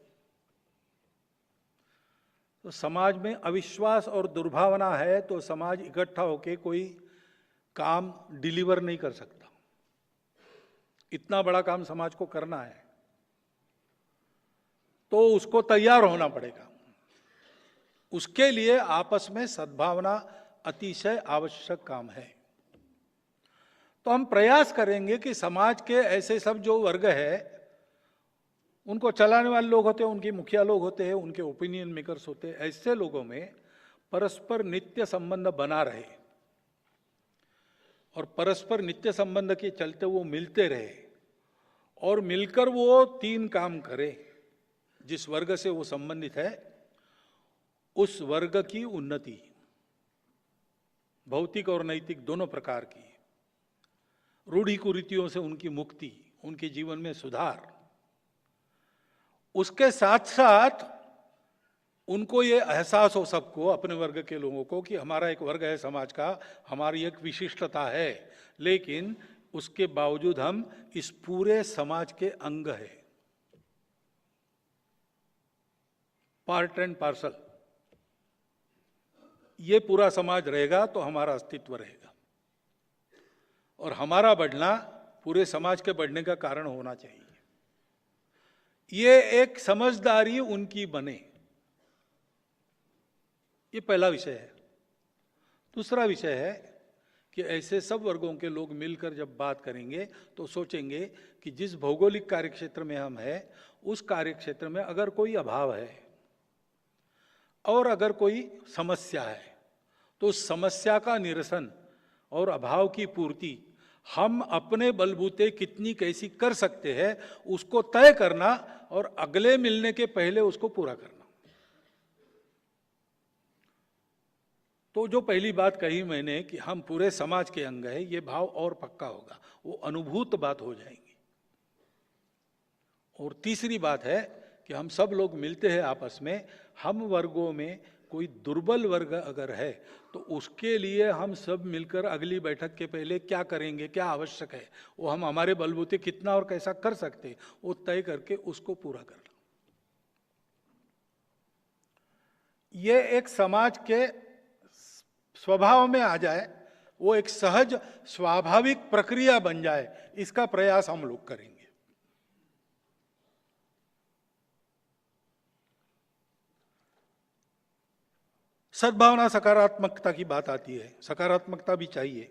तो समाज में अविश्वास और दुर्भावना है तो समाज इकट्ठा होकर कोई काम डिलीवर नहीं कर सकता। इतना बड़ा काम समाज को करना है तो उसको तैयार होना पड़ेगा। उसके लिए आपस में सद्भावना अतिशय आवश्यक काम है। तो हम प्रयास करेंगे कि समाज के ऐसे सब जो वर्ग है, उनको चलाने वाले लोग होते हैं, उनके मुखिया लोग होते हैं, उनके ओपिनियन मेकर्स होते हैं, ऐसे लोगों में परस्पर नित्य संबंध बना रहे और परस्पर नित्य संबंध के चलते वो मिलते रहे और मिलकर वो 3 काम करे। जिस वर्ग से वो संबंधित है उस वर्ग की उन्नति, भौतिक और नैतिक दोनों प्रकार की, रूढ़ी कुरीतियों से उनकी मुक्ति, उनके जीवन में सुधार, उसके साथ साथ उनको ये एहसास हो सबको, अपने वर्ग के लोगों को, कि हमारा एक वर्ग है समाज का, हमारी एक विशिष्टता है, लेकिन उसके बावजूद हम इस पूरे समाज के अंग है, पार्ट एंड पार्सल। ये पूरा समाज रहेगा तो हमारा अस्तित्व रहेगा, और हमारा बढ़ना पूरे समाज के बढ़ने का कारण होना चाहिए। ये एक समझदारी उनकी बने, ये पहला विषय है। दूसरा विषय है कि ऐसे सब वर्गों के लोग मिलकर जब बात करेंगे तो सोचेंगे कि जिस भौगोलिक कार्यक्षेत्र में हम हैं, उस कार्यक्षेत्र में अगर कोई अभाव है और अगर कोई समस्या है, तो उस समस्या का निरसन और अभाव की पूर्ति हम अपने बलबूते कितनी कैसी कर सकते हैं, उसको तय करना और अगले मिलने के पहले उसको पूरा करना। तो जो पहली बात कही मैंने कि हम पूरे समाज के अंग है, ये भाव और पक्का होगा, वो अनुभूत बात हो जाएंगी। और तीसरी बात है कि हम सब लोग मिलते हैं आपस में, हम वर्गों में कोई दुर्बल वर्ग अगर है तो उसके लिए हम सब मिलकर अगली बैठक के पहले क्या करेंगे, क्या आवश्यक है, वो हम हमारे बलबूते कितना और कैसा कर सकते, वो तय करके उसको पूरा करना। ये एक समाज के स्वभाव में आ जाए, वो एक सहज स्वाभाविक प्रक्रिया बन जाए, इसका प्रयास हम लोग करेंगे। सद्भावना, सकारात्मकता की बात आती है। सकारात्मकता भी चाहिए,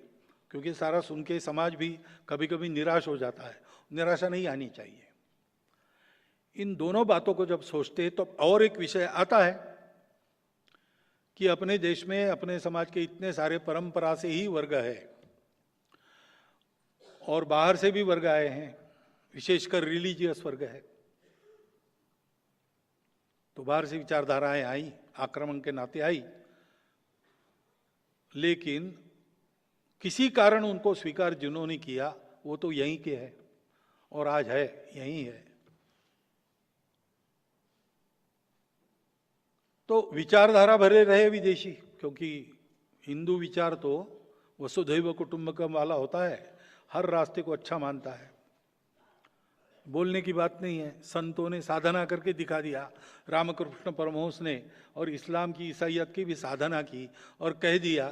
क्योंकि सारा सुन के समाज भी कभी कभी निराश हो जाता है, निराशा नहीं आनी चाहिए। इन दोनों बातों को जब सोचते हैं तो और एक विषय आता है कि अपने देश में, अपने समाज के इतने सारे परंपरा से ही वर्ग है और बाहर से भी वर्ग आए हैं, विशेषकर रिलीजियस वर्ग है। तो बाहर से विचारधाराएं आई, आक्रमण के नाते आई, लेकिन किसी कारण उनको स्वीकार जिन्होंने किया वो तो यहीं के है और आज है, यहीं है। तो विचारधारा भरे रहे विदेशी, क्योंकि हिंदू विचार तो वसुधैव कुटुंबकम वाला होता है, हर रास्ते को अच्छा मानता है। बोलने की बात नहीं है, संतों ने साधना करके दिखा दिया। रामकृष्ण परमहंस ने और इस्लाम की, ईसाइयत की भी साधना की और कह दिया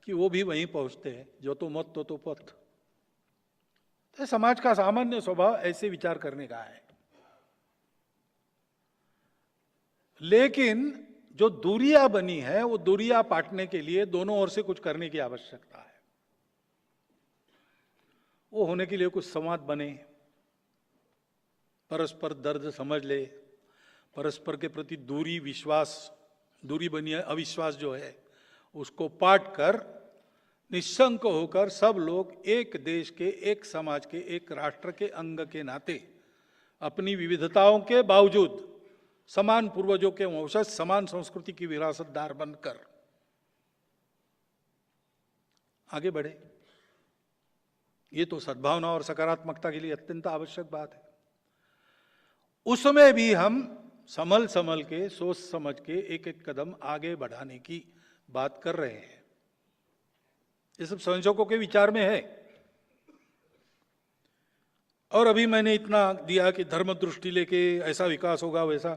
कि वो भी वहीं पहुंचते हैं, जो तो मत तो पथ। तो समाज का सामान्य स्वभाव ऐसे विचार करने का है। लेकिन जो दूरियां बनी है, वो दूरियां पाटने के लिए दोनों ओर से कुछ करने की आवश्यकता है। वो होने के लिए कुछ संवाद बने, परस्पर दर्द समझ ले, परस्पर के प्रति दूरी, विश्वास, दूरी बनी है, अविश्वास जो है उसको पाट कर निशंक होकर सब लोग एक देश के, एक समाज के, एक राष्ट्र के अंग के नाते अपनी विविधताओं के बावजूद समान पूर्वजों के वंशज, समान संस्कृति की विरासतदार बनकर आगे बढ़े। ये तो सद्भावना और सकारात्मकता के लिए अत्यंत आवश्यक बात है। उसमें भी हम संभल संभल के, सोच समझ के एक एक कदम आगे बढ़ाने की बात कर रहे हैं। ये सब संशोधकों के विचार में है। और अभी मैंने इतना दिया कि धर्म दृष्टि लेके ऐसा विकास होगा, वैसा,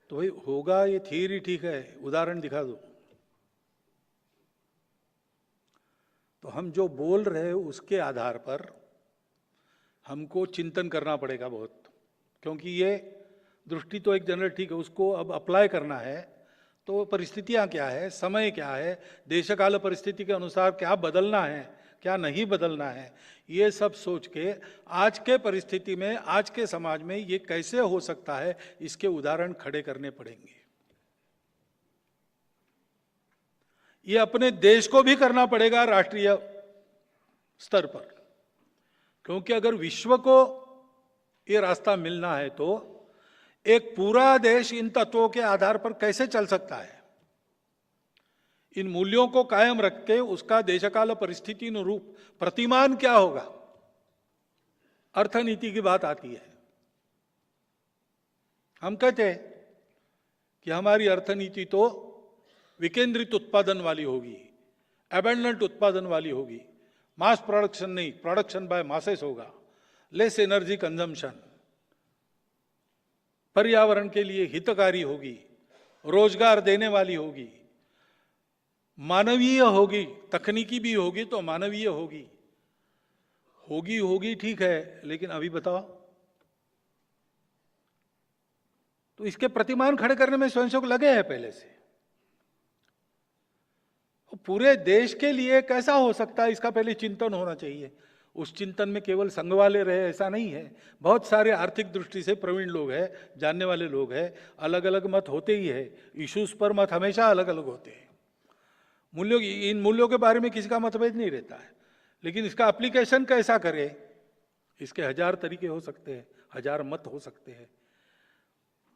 तो भाई होगा, ये थियरी ठीक है, उदाहरण दिखा दो। तो हम जो बोल रहे हैं उसके आधार पर हमको चिंतन करना पड़ेगा बहुत, क्योंकि ये दृष्टि तो एक जनरल ठीक है, उसको अब अप्लाई करना है तो परिस्थितियां क्या है, समय क्या है, देशकाल परिस्थिति के अनुसार क्या बदलना है, क्या नहीं बदलना है, ये सब सोच के आज के परिस्थिति में, आज के समाज में ये कैसे हो सकता है, इसके उदाहरण खड़े करने पड़ेंगे। ये अपने देश को भी करना पड़ेगा राष्ट्रीय स्तर पर, क्योंकि अगर विश्व को ये रास्ता मिलना है तो एक पूरा देश इन तत्वों के आधार पर कैसे चल सकता है, इन मूल्यों को कायम रख के उसका देशकाल परिस्थिति अनुरूप प्रतिमान क्या होगा, अर्थनीति की बात आती है। हम कहते हैं कि हमारी अर्थनीति तो विकेंद्रित उत्पादन वाली होगी, एबंडेंट उत्पादन वाली होगी, मास प्रोडक्शन नहीं, प्रोडक्शन बाय मासेस होगा, लेस एनर्जी कंजम्पशन, पर्यावरण के लिए हितकारी होगी, रोजगार देने वाली होगी, मानवीय होगी, तकनीकी भी होगी तो मानवीय होगी। होगी ठीक है, लेकिन अभी बताओ, तो इसके प्रतिमान खड़े करने में स्वयंसेवक लगे हैं पहले से। पूरे देश के लिए कैसा हो सकता है, इसका पहले चिंतन होना चाहिए। उस चिंतन में केवल संघ वाले रहे ऐसा नहीं है, बहुत सारे आर्थिक दृष्टि से प्रवीण लोग हैं, जानने वाले लोग हैं, अलग अलग मत होते ही है, इश्यूज पर मत हमेशा अलग अलग होते हैं। मूल्यों, इन मूल्यों के बारे में किसी का मतभेद नहीं रहता है, लेकिन इसका एप्लीकेशन कैसा करे, इसके 1000 तरीके हो सकते हैं, 1000 मत हो सकते हैं।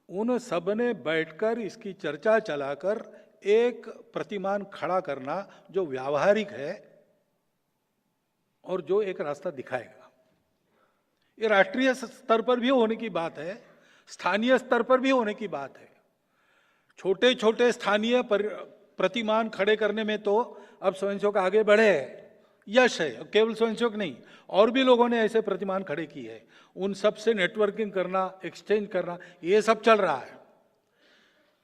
उन सब ने बैठकर इसकी चर्चा चलाकर एक प्रतिमान खड़ा करना जो व्यावहारिक है और जो एक रास्ता दिखाएगा। ये राष्ट्रीय स्तर पर भी होने की बात है, स्थानीय स्तर पर भी होने की बात है। छोटे छोटे स्थानीय प्रतिमान खड़े करने में तो अब स्वयंसेवक आगे बढ़े हैं, यश है। केवल स्वयंसेवक नहीं, और भी लोगों ने ऐसे प्रतिमान खड़े किए हैं। उन सब से नेटवर्किंग करना, एक्सचेंज करना, ये सब चल रहा है।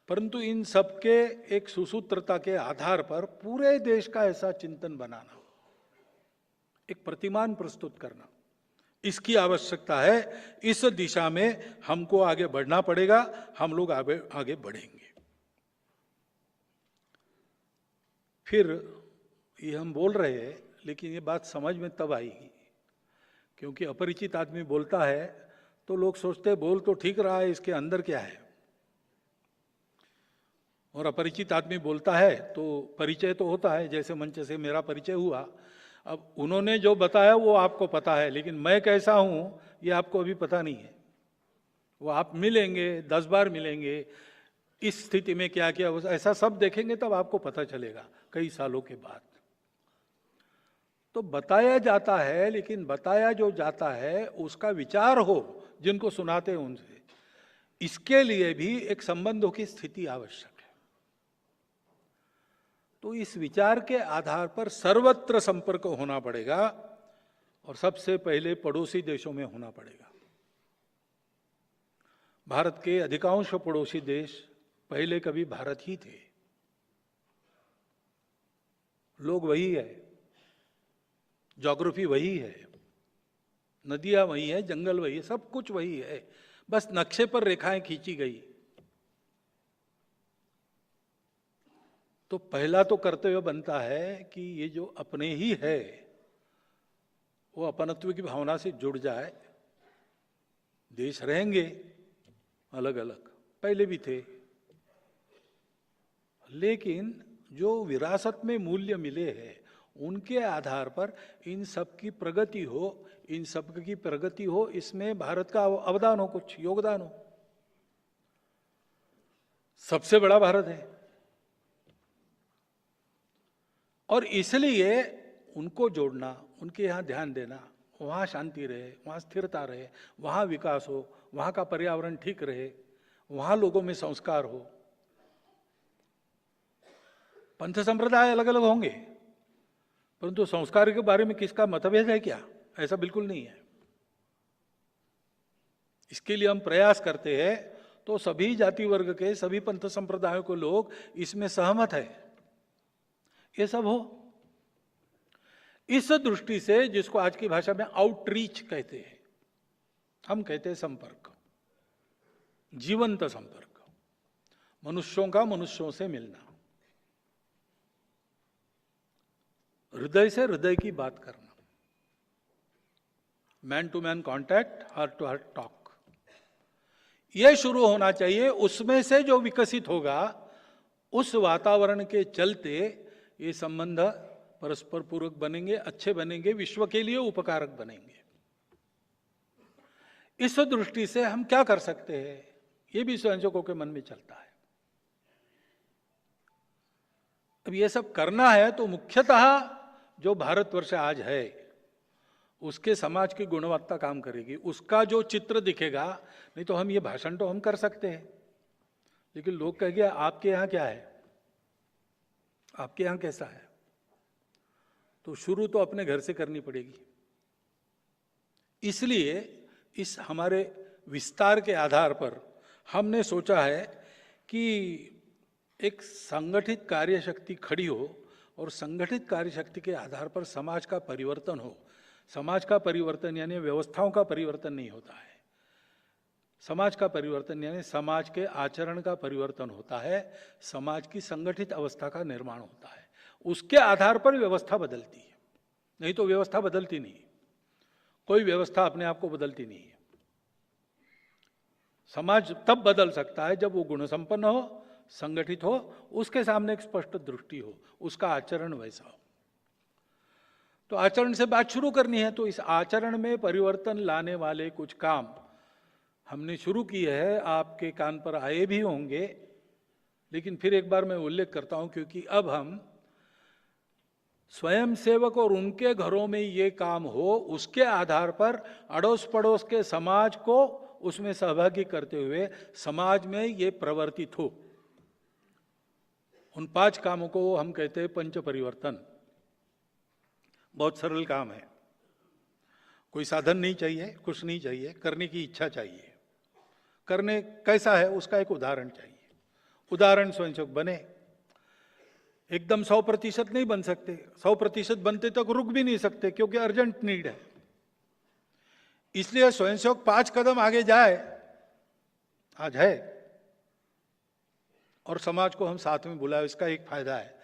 परंतु इन सब के एक सुसूत्रता के आधार पर पूरे देश का ऐसा चिंतन बनाना, एक प्रतिमान प्रस्तुत करना, इसकी आवश्यकता है। इस दिशा में हमको आगे बढ़ना पड़ेगा, हम लोग आगे बढ़ेंगे। फिर ये हम बोल रहे हैं, लेकिन ये बात समझ में तब आएगी, क्योंकि अपरिचित आदमी बोलता है तो लोग सोचते हैं बोल तो ठीक रहा है, इसके अंदर क्या है। और अपरिचित आदमी बोलता है तो परिचय तो होता है, जैसे मंच से मेरा परिचय हुआ। अब उन्होंने जो बताया वो आपको पता है, लेकिन मैं कैसा हूं ये आपको अभी पता नहीं है। वो आप मिलेंगे, 10 बार मिलेंगे, इस स्थिति में क्या किया, ऐसा सब देखेंगे तब आपको पता चलेगा कई सालों के बाद। तो बताया जाता है, लेकिन बताया जो जाता है उसका विचार हो जिनको सुनाते हैं उनसे, इसके लिए भी एक संबंधों की स्थिति आवश्यक है। तो इस विचार के आधार पर सर्वत्र संपर्क होना पड़ेगा, और सबसे पहले पड़ोसी देशों में होना पड़ेगा। भारत के अधिकांश पड़ोसी देश पहले कभी भारत ही थे। लोग वही है, ज्योग्राफी वही है, नदियां वही है, जंगल वही है, सब कुछ वही है, बस नक्शे पर रेखाएं खींची गई। तो पहला तो कर्तव्य बनता है कि ये जो अपने ही है वो अपनत्व की भावना से जुड़ जाए। देश रहेंगे अलग अलग, पहले भी थे, लेकिन जो विरासत में मूल्य मिले हैं उनके आधार पर इन सब की प्रगति हो, इन सब की प्रगति हो, इसमें भारत का अवदान हो, कुछ योगदान हो। सबसे बड़ा भारत है, और इसलिए उनको जोड़ना, उनके यहाँ ध्यान देना, वहाँ शांति रहे, वहाँ स्थिरता रहे, वहाँ विकास हो, वहाँ का पर्यावरण ठीक रहे, वहाँ लोगों में संस्कार हो। पंथ संप्रदाय अलग अलग होंगे, परंतु संस्कार के बारे में किसका मतभेद है क्या? ऐसा बिल्कुल नहीं है। इसके लिए हम प्रयास करते हैं तो सभी जाति वर्ग के, सभी पंथ संप्रदायों के लोग इसमें सहमत है, ये सब हो। इस दृष्टि से जिसको आज की भाषा में आउटरीच कहते हैं, हम कहते हैं संपर्क, जीवंत संपर्क, मनुष्यों का मनुष्यों से मिलना, हृदय से हृदय की बात करना, man to man contact, heart to heart talk, यह शुरू होना चाहिए। उसमें से जो विकसित होगा, उस वातावरण के चलते ये संबंध परस्पर पूरक बनेंगे, अच्छे बनेंगे, विश्व के लिए उपकारक बनेंगे। इस दृष्टि से हम क्या कर सकते हैं, ये भी स्वयंसेवकों के मन में चलता है। अब ये सब करना है तो मुख्यतः जो भारतवर्ष आज है उसके समाज की गुणवत्ता काम करेगी, उसका जो चित्र दिखेगा। नहीं तो हम ये भाषण तो हम कर सकते हैं, लेकिन लोग कहेंगे आपके यहाँ क्या है, आपके यहाँ कैसा है। तो शुरू तो अपने घर से करनी पड़ेगी। इसलिए इस हमारे विस्तार के आधार पर हमने सोचा है कि एक संगठित कार्यशक्ति खड़ी हो और संगठित कार्यशक्ति के आधार पर समाज का परिवर्तन हो। समाज का परिवर्तन यानी व्यवस्थाओं का परिवर्तन नहीं होता है, समाज का परिवर्तन यानी समाज के आचरण का परिवर्तन होता है, समाज की संगठित अवस्था का निर्माण होता है। उसके आधार पर व्यवस्था बदलती है, नहीं तो व्यवस्था बदलती नहीं। कोई व्यवस्था अपने आप को बदलती नहीं है। समाज तब बदल सकता है जब वो गुण संपन्न हो, संगठित हो, उसके सामने एक स्पष्ट दृष्टि हो, उसका आचरण वैसा हो। तो आचरण से बात शुरू करनी है, तो इस आचरण में परिवर्तन लाने वाले कुछ काम हमने शुरू किए हैं। आपके कान पर आए भी होंगे, लेकिन फिर एक बार मैं उल्लेख करता हूं, क्योंकि अब हम स्वयंसेवक और उनके घरों में ये काम हो, उसके आधार पर अड़ोस पड़ोस के समाज को उसमें सहभागी करते हुए समाज में ये प्रवर्तित हो। उन 5 कामों को हम कहते हैं पंच परिवर्तन। बहुत सरल काम है, कोई साधन नहीं चाहिए, कुछ नहीं चाहिए, करने की इच्छा चाहिए। करने कैसा है उसका एक उदाहरण चाहिए। उदाहरण स्वयंसेवक बने, एकदम 100% नहीं बन सकते, 100% बनते तक रुक भी नहीं सकते, क्योंकि अर्जेंट नीड है। इसलिए स्वयंसेवक 5 कदम आगे जाए, आज है, और समाज को हम साथ में बुलाए। इसका एक फायदा है,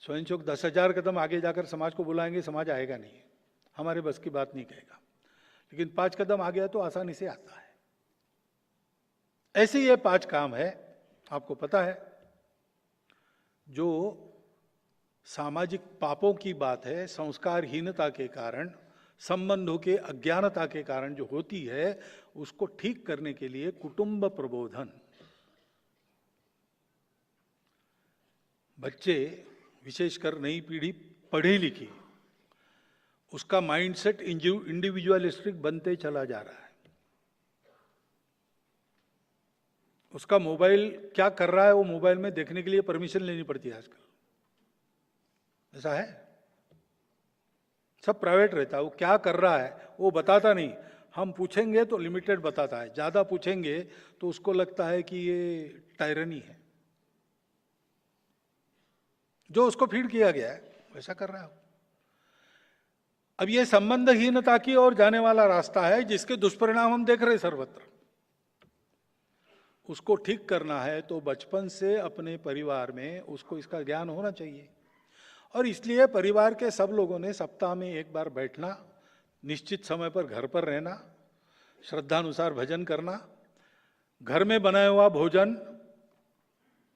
स्वयंसेवक 10,000 कदम आगे जाकर समाज को बुलाएंगे, समाज आएगा नहीं, हमारे बस की बात नहीं कहेगा। लेकिन 5 कदम आ गया तो आसानी से आता है। ऐसे ये 5 काम है, आपको पता है, जो सामाजिक पापों की बात है, संस्कारहीनता के कारण, संबंधों के अज्ञानता के कारण जो होती है, उसको ठीक करने के लिए कुटुंब प्रबोधन। बच्चे, विशेषकर नई पीढ़ी पढ़ी लिखी, उसका माइंडसेट इंडिविजुअलिस्टिक बनते चला जा रहा है। उसका मोबाइल क्या कर रहा है वो मोबाइल में देखने के लिए परमिशन लेनी पड़ती है आजकल, ऐसा है। सब प्राइवेट रहता है, वो क्या कर रहा है वो बताता नहीं। हम पूछेंगे तो लिमिटेड बताता है, ज्यादा पूछेंगे तो उसको लगता है कि ये टायरनी है। जो उसको फीड किया गया है वैसा कर रहा है। अब ये संबंधहीनता की ओर जाने वाला रास्ता है, जिसके दुष्परिणाम हम देख रहे सर्वत्र। उसको ठीक करना है तो बचपन से अपने परिवार में उसको इसका ज्ञान होना चाहिए। और इसलिए परिवार के सब लोगों ने सप्ताह में एक बार बैठना, निश्चित समय पर घर पर रहना, श्रद्धानुसार भजन करना, घर में बनाया हुआ भोजन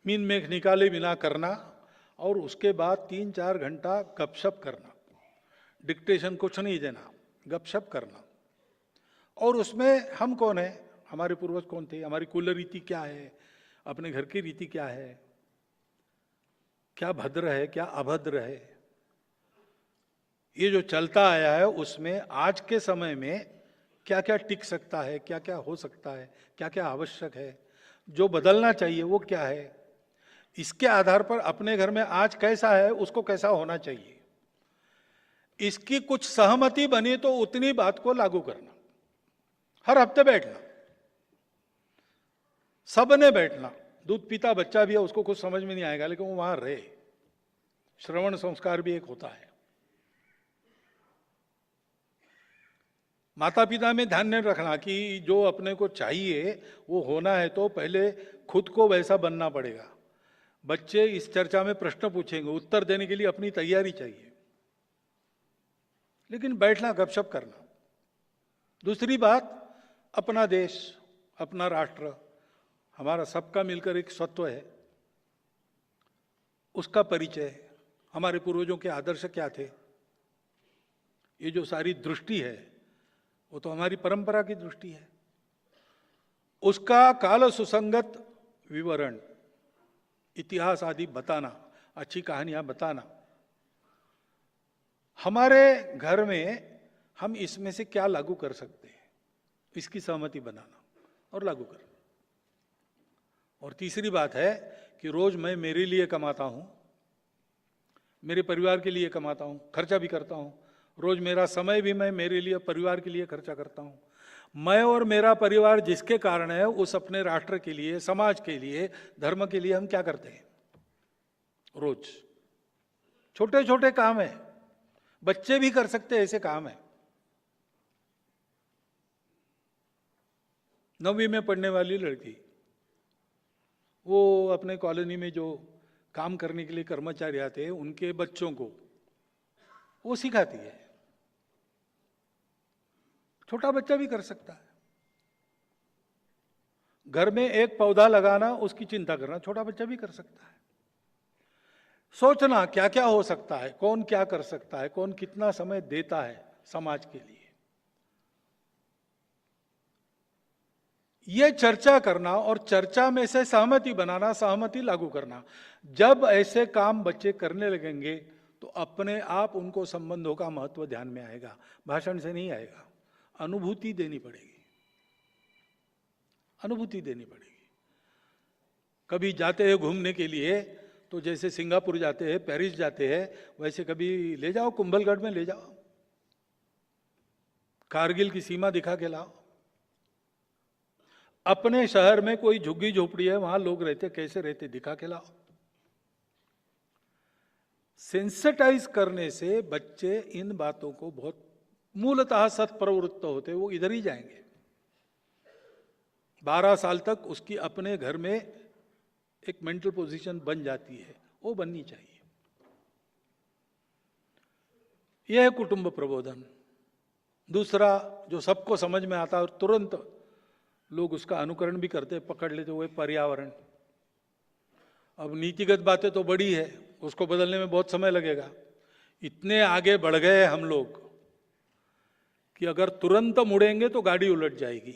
मीन मेघ निकाले बिना करना, और उसके बाद 3-4 घंटा गपशप करना। डिक्टेशन कुछ नहीं देना, गपशप करना। और उसमें हम कौन है, हमारे पूर्वज कौन थे, हमारी कुल रीति क्या है, अपने घर की रीति क्या है, क्या भद्र है, क्या अभद्र है, ये जो चलता आया है, उसमें आज के समय में क्या क्या टिक सकता है, क्या क्या हो सकता है, क्या क्या आवश्यक है, जो बदलना चाहिए वो क्या है। इसके आधार पर अपने घर में आज कैसा है उसको कैसा होना चाहिए, इसकी कुछ सहमति बनी तो उतनी बात को लागू करना। हर हफ्ते बैठना, सबने बैठना। दूध पीता बच्चा भी है, उसको कुछ समझ में नहीं आएगा, लेकिन वो वहां रहे। श्रवण संस्कार भी एक होता है। माता पिता में ध्यान नहीं रखना कि जो अपने को चाहिए वो होना है तो पहले खुद को वैसा बनना पड़ेगा। बच्चे इस चर्चा में प्रश्न पूछेंगे, उत्तर देने के लिए अपनी तैयारी चाहिए, लेकिन बैठना, गपशप करना। दूसरी बात, अपना देश, अपना राष्ट्र, हमारा सबका मिलकर एक स्वत्व है, उसका परिचय, हमारे पूर्वजों के आदर्श क्या थे, ये जो सारी दृष्टि है वो तो हमारी परंपरा की दृष्टि है। उसका काल सुसंगत विवरण, इतिहास आदि बताना, अच्छी कहानियां बताना। हमारे घर में हम इसमें से क्या लागू कर सकते हैं, इसकी सहमति बनाना और लागू करना। और तीसरी बात है कि रोज मैं मेरे लिए कमाता हूं, मेरे परिवार के लिए कमाता हूं, खर्चा भी करता हूं। रोज मेरा समय भी मैं मेरे लिए, परिवार के लिए खर्चा करता हूं। मैं और मेरा परिवार जिसके कारण है, उस अपने राष्ट्र के लिए, समाज के लिए, धर्म के लिए हम क्या करते हैं? रोज छोटे छोटे काम है, बच्चे भी कर सकते हैं ऐसे काम है। 9वीं में पढ़ने वाली लड़की, वो अपने कॉलोनी में जो काम करने के लिए कर्मचारी आते हैं, उनके बच्चों को वो सिखाती है। छोटा बच्चा भी कर सकता है। घर में एक पौधा लगाना, उसकी चिंता करना छोटा बच्चा भी कर सकता है। सोचना क्या क्या हो सकता है, कौन क्या कर सकता है, कौन कितना समय देता है समाज के लिए, यह चर्चा करना और चर्चा में से सहमति बनाना, सहमति लागू करना। जब ऐसे काम बच्चे करने लगेंगे तो अपने आप उनको संबंधों का महत्व ध्यान में आएगा, भाषण से नहीं आएगा। अनुभूति देनी पड़ेगी, अनुभूति देनी पड़ेगी। कभी जाते हैं घूमने के लिए, तो जैसे सिंगापुर जाते हैं, पेरिस जाते हैं, वैसे कभी ले जाओ, कुंभलगढ़ में ले जाओ, कारगिल की सीमा दिखा के लाओ। अपने शहर में कोई झुग्गी झोपड़ी है, वहां लोग रहते, कैसे रहते, दिखा के लाओ। सेंसिटाइज करने से बच्चे इन बातों को बहुत मूलतः सत्प्रवृत्त होते, वो इधर ही जाएंगे। 12 साल तक उसकी अपने घर में एक मेंटल पोजीशन बन जाती है, वो बननी चाहिए। यह है कुटुंब प्रबोधन। दूसरा जो सबको समझ में आता है और तुरंत लोग उसका अनुकरण भी करते, पकड़ लेते, वो है पर्यावरण। अब नीतिगत बातें तो बड़ी है, उसको बदलने में बहुत समय लगेगा। इतने आगे बढ़ गए हम लोग कि अगर तुरंत मुड़ेंगे तो गाड़ी उलट जाएगी।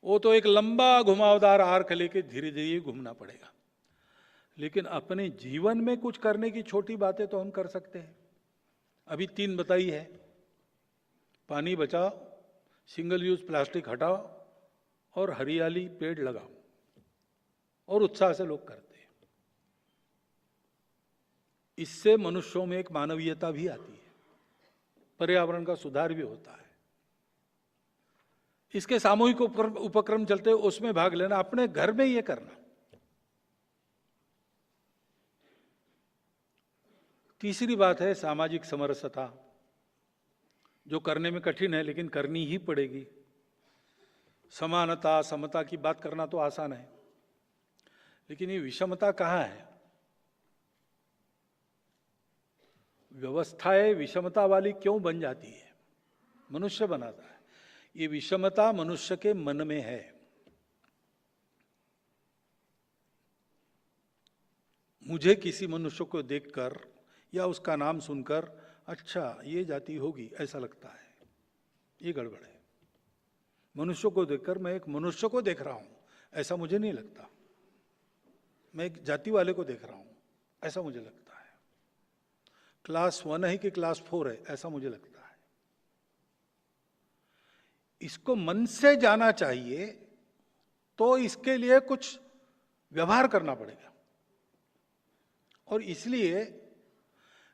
वो तो एक लंबा घुमावदार आर्क लेके धीरे धीरे घूमना पड़ेगा। लेकिन अपने जीवन में कुछ करने की छोटी बातें तो हम कर सकते हैं। अभी 3 बताई है, पानी बचाओ, सिंगल यूज प्लास्टिक हटाओ और हरियाली पेड़ लगाओ, और उत्साह से लोग करते हैं। इससे मनुष्यों में एक मानवीयता भी आती है, पर्यावरण का सुधार भी होता है। इसके सामूहिक उपक्रम चलते हैं, उसमें भाग लेना, अपने घर में ये करना। तीसरी बात है सामाजिक समरसता, जो करने में कठिन है लेकिन करनी ही पड़ेगी। समानता, समता की बात करना तो आसान है, लेकिन ये विषमता कहाँ है? व्यवस्थाएं विषमता वाली क्यों बन जाती है? मनुष्य बनाता है। ये विषमता मनुष्य के मन में है। मुझे किसी मनुष्य को देखकर या उसका नाम सुनकर अच्छा ये जाति होगी ऐसा लगता है, ये गड़बड़ है। मनुष्य को देखकर मैं एक मनुष्य को देख रहा हूं ऐसा मुझे नहीं लगता, मैं एक जाति वाले को देख रहा हूं ऐसा मुझे लगता है। क्लास 1 है कि क्लास 4 है ऐसा मुझे लगता है। इसको मन से जाना चाहिए तो इसके लिए कुछ व्यवहार करना पड़ेगा। और इसलिए